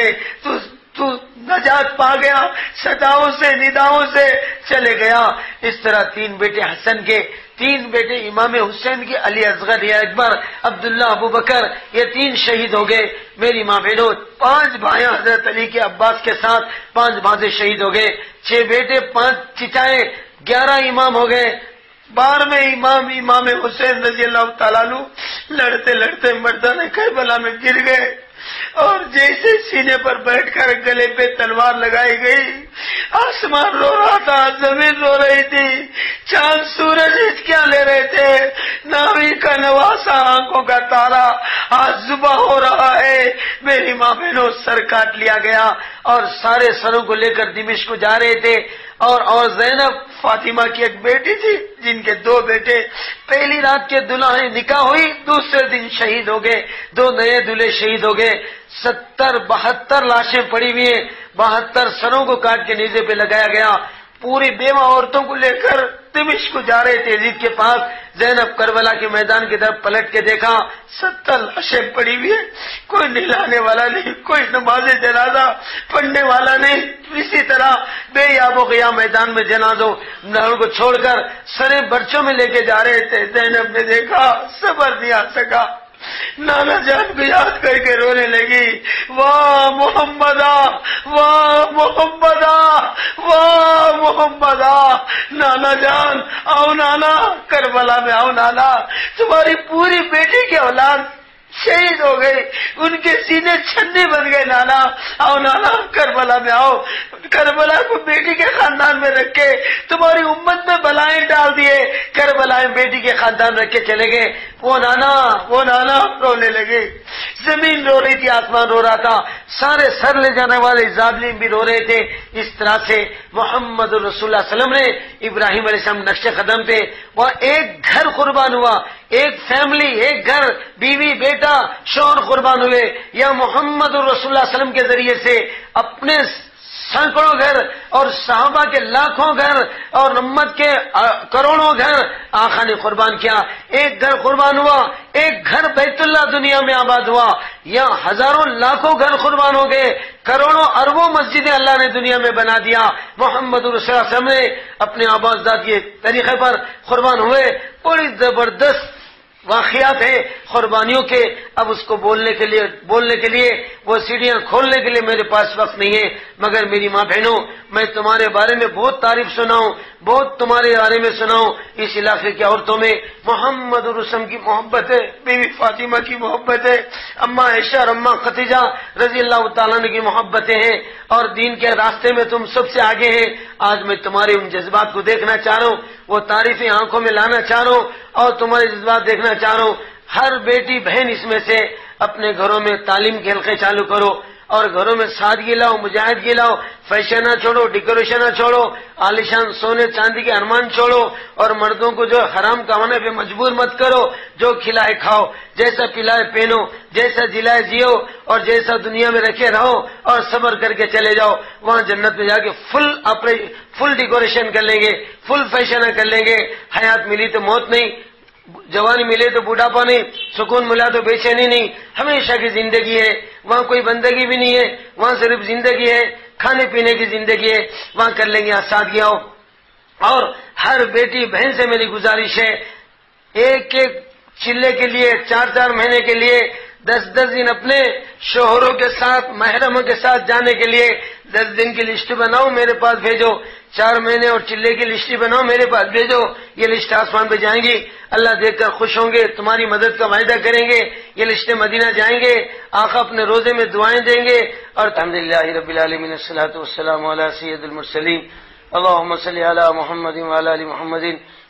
تو نجات پا گیا، صداؤں سے، نداؤں سے چلے گیا۔ اس طرح 3 بیٹے حسن کے، 3 بیٹے امام حسین کے، علی اصغر، یا اکبر، عبداللہ، ابو بکر، یہ 3 شہید ہو گئے۔ میری ماں بہنوں، 5 بھائیاں حضرت علی کے عباس کے ساتھ 5 بھانجے شہید ہو گئے، 6 بیٹے، 5 چچائے، 11 امام ہو گئے۔ 12ویں امام حسین رضی اللہ تعالیٰ عنہ لڑتے لڑتے میدان کربلا میں گر گئے، اور جیسے سینے پر بیٹھ کر گلے پہ تلوار لگائی گئی، آسمان رو رہا تھا، زمین رو رہی تھی، چاند سورج ہچکیاں لے رہے تھے، ناوی کا نواسا آنکھوں کا تارا آج ذبح ہو رہا ہے۔ میری ماں بہنوں، سر کاٹ لیا گیا، اور سارے سروں کو لے کر دمشق کو جا رہے تھے۔ اور زینب فاطمہ کی ایک بیٹی تھی، جن کے 2 بیٹے، پہلی رات کے دلہن نکاح ہوئی، دوسرے دن شہید ہو گئے، 2 نئے دلہے شہید ہو گئے۔ 72 لاشیں پڑی ہوئی ہیں، 72 سروں کو کاٹ کے نیزے پہ لگایا گیا۔ پوری بیوہ عورتوں کو لے کر دمشق کو جا رہے تھے، یزید کے پاس۔ زینب کربلا کے میدان کی طرف پلٹ کے دیکھا، 70 لاشیں پڑی ہوئی ہیں، کوئی نہلانے والا نہیں، کوئی نماز جنازہ پڑھنے والا نہیں۔ اسی طرح بے یاب و غیا میدان میں جنازوں کو چھوڑ کر سریں برچوں میں لے کے جا رہے تھے۔ زینب نے دیکھا، صبر نہیں آ سکا، نانا جان کو یاد کر کے رونے لگی، واہ محمدہ، واہ محمدہ، واہ محمدہ، نانا جان آؤ، نانا کربلا میں آؤ، نانا تمہاری پوری بیٹی کی اولاد شہید ہو گئی، ان کے سینے چھنے بن گئے، نانا آؤ، نانا کربلا میں آؤ۔ کربلا کو بیٹی کے خاندان میں رکھ کے تمہاری امت میں بلائیں ڈال دیے، کربلا بیٹی کے خاندان رکھ کے چلے گئے۔ وہ نانا رونے لگے، زمین رو رہی تھی، آسمان رو رہا تھا، سارے سر لے جانے والے ظالم بھی رو رہے تھے۔ اس طرح سے محمد رسول اللہ صلی اللہ علیہ وسلم نے ابراہیم علیہ السلام نقش قدم پہ وہ ایک گھر قربان ہوا، ایک فیملی، ایک گھر، بیوی، بیٹا، شوہر قربان ہوئے، یا محمد رسول اللہ صلی اللہ علیہ وسلم کے ذریعے سے اپنے سینکڑوں گھر اور صحابہ کے لاکھوں گھر اور امت کے کروڑوں گھر آقا نے قربان کیا۔ ایک گھر قربان ہوا، ایک گھر بیت اللہ دنیا میں آباد ہوا، یا ہزاروں لاکھوں گھر قربان ہو گئے، کروڑوں اربوں مسجدیں اللہ نے دنیا میں بنا دیا۔ محمد رسول اللہ صلی اللہ علیہ وسلم نے اپنے آبادزاد کے طریقے پر قربان ہوئے۔ بڑی زبردست واقعات ہیں قربانیوں کے۔ اب اس کو بولنے کے لیے وہ سیڑھیاں کھولنے کے لیے میرے پاس وقت نہیں ہے، مگر میری ماں بہنوں، میں تمہارے بارے میں بہت تعریف سناؤں، بہت تمہارے بارے میں سناؤں۔ اس علاقے کی عورتوں میں محمد رسول کی محبت ہے، بیوی فاطمہ کی محبت ہے، اماں عائشہ اور اماں خدیجہ رضی اللہ تعالیٰ عنہ کی محبتیں ہیں، اور دین کے راستے میں تم سب سے آگے ہیں۔ آج میں تمہارے ان جذبات کو دیکھنا چاہ رہا ہوں، وہ تعریفیں آنکھوں میں لانا چاہ رہا ہوں، اور تمہارے جذبات دیکھنا چاہ رہا ہوں۔ ہر بیٹی بہن اس میں سے اپنے گھروں میں تعلیم کے حلقے چالو کرو، اور گھروں میں سادگی لاؤ، مجاہدگی لاؤ، فیشن نہ چھوڑو، ڈیکوریشن نہ چھوڑو، عالیشان سونے چاندی کے ارمان چھوڑو، اور مردوں کو جو حرام کمانے پہ مجبور مت کرو، جو کھلائے کھاؤ، جیسا پلائے پہنو، جیسا جلائے جیو، اور جیسا دنیا میں رکھے رہو، اور صبر کر کے چلے جاؤ۔ وہاں جنت میں جا کے فل ڈیکوریشن کر لیں گے، فل فیشن کر لیں گے۔ حیات ملی تو موت نہیں، جوانی ملے تو بوڑھاپا نہیں، سکون ملا تو بے چینی نہیں، ہمیشہ کی زندگی ہے۔ وہاں کوئی بندگی بھی نہیں ہے، وہاں صرف زندگی ہے، کھانے پینے کی زندگی ہے، وہاں کر لیں گے سادگی۔ آؤ اور ہر بیٹی بہن سے میری گزارش ہے، ایک ایک چلے کے لیے 4 مہینے کے لیے 10 دن اپنے شوہروں کے ساتھ محرموں کے ساتھ جانے کے لیے 10 دن کی لسٹ بناؤ، میرے پاس بھیجو، 4 مہینے اور چلے کی لسٹ بناؤ، میرے پاس بھیجو، یہ لسٹ آسمان پہ جائیں گی، اللہ دیکھ کر خوش ہوں گے، تمہاری مدد کا وعدہ کریں گے، یہ لسٹیں مدینہ جائیں گے، آقا اپنے روزے میں دعائیں دیں گے، اور الحمدللہ رب العالمین الصلاۃ والسلام علی سید المرسلین اللهم صل علی محمد وعلی ال محمد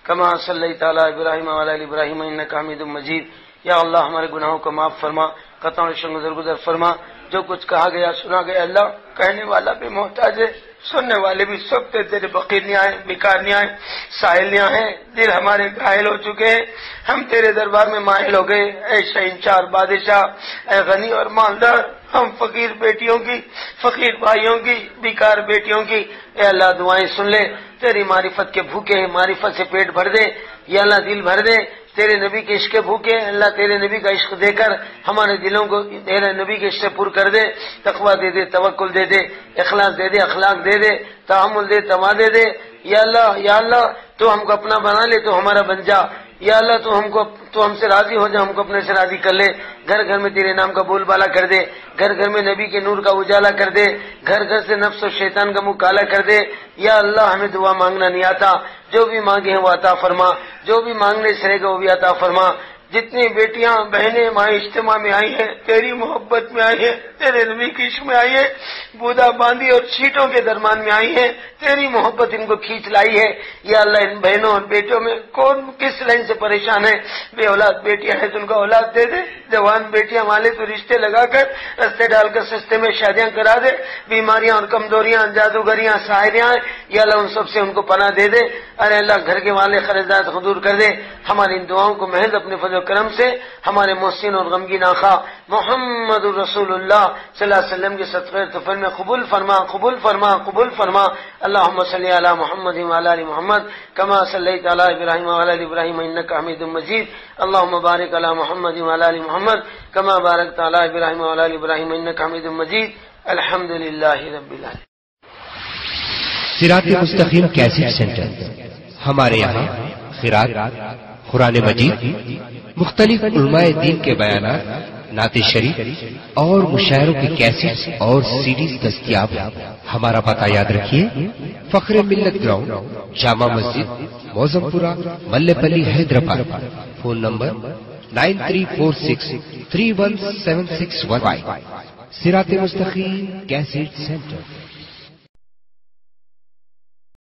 کما صلیت علی ابراہیم وعلی ال ابراہیم انک حمید مجید۔ یا اللہ ہمارے گناہوں کو معاف فرما، خطاؤں سے درگزر فرما، جو کچھ کہا گیا سنا گیا اللہ کہنے والا بھی محتاج ہے، سننے والے بھی سب تیرے فقیر نہیں آئے، بیکار نہیں آئے، ساحل نہیں آئے، دل ہمارے گھائل ہو چکے ہیں، ہم تیرے دربار میں مائل ہو گئے، اے شہنشاہ بادشاہ، اے غنی اور مالدار، ہم فقیر بیٹیوں کی، فقیر بھائیوں کی، بیکار بیٹیوں کی، اے اللہ دعائیں سن لے، تیری معرفت کے بھوکے ہیں، معرفت سے پیٹ بھر دے، یا اللہ دل بھر دے، تیرے نبی کے عشق بھوکے، اللہ تیرے نبی کا عشق دے کر ہمارے دلوں کو تیرے نبی کے عشق سے پر کر دے، تقویٰ دے دے، توکل دے دے، اخلاص دے دے، اخلاق دے دے، تحمل دے، تواضع دے، یا اللہ تو ہم کو اپنا بنا لے، تو ہمارا بن جا، یا اللہ تو ہم سے راضی ہو جا، ہم کو اپنے سے راضی کر لے، گھر گھر میں تیرے نام کا بول بالا کر دے، گھر گھر میں نبی کے نور کا اجالا کر دے، گھر گھر سے نفس و شیطان کا منہ کالا کر دے، یا اللہ ہمیں دعا مانگنا نہیں آتا، جو بھی مانگے ہیں وہ عطا فرما، جو بھی مانگنے سے رہے گا وہ بھی عطا فرما۔ جتنی بیٹیاں بہنیں ماں اجتماع میں آئی ہیں، تیری محبت میں آئی ہیں، تیرے نبی کی عشق میں آئی ہیں، بودا باندھی اور چیٹوں کے درمیان میں آئی ہیں، تیری محبت ان کو کھینچ لائی ہے، یا اللہ ان بہنوں اور بیٹوں میں کون کس لائن سے پریشان ہے، بے اولاد بیٹیاں ہیں تو ان کا اولاد دے دے، جوان بیٹیاں والے تو رشتے لگا کر رستے ڈال کر سستے میں شادیاں کرا دے، بیماریاں اور کمزوریاں، جادوگریاں، ساحریاں، یا اللہ ان سب سے ان کو پناہ دے دے، ارے اللہ گھر کے والے خرچات حضور کر دے، ہماری ان دعاؤں کو محض اپنے فضل و کرم سے ہمارے محسن اور غمگین آقا محمد الرسول اللہ صلی اللہ علیہ وسلم کے صدقے طفل میں قبول فرما، قبول فرما، قبول فرما۔ اللہم صلی علی محمد وعلی ال محمد کما صلیت علی ابراہیم وعلی ال ابراہیم انک حمید مجید۔ اللہم بارک علی محمد وعلی ال محمد کما بارکت علی ابراہیم وعلی ال ابراہیم انک حمید مجید۔ الحمدللہ رب العالمین۔ صراط مستقیم کیسٹ سینٹر، ہمارے یہاں قرات، قرآن مجید، مختلف علماء دین کے بیانات، نعت شریف اور مشاعروں کی کیسٹس اور سیڈیز دستیاب ہیں۔ ہمارا پتہ یاد رکھیے، فخر ملت گراؤنڈ، جامع مسجد، موزم پورہ، ملے پلی، حیدرآباد۔ Phone number 9346317615۔ صراط مستقیم کیسٹ سینٹر۔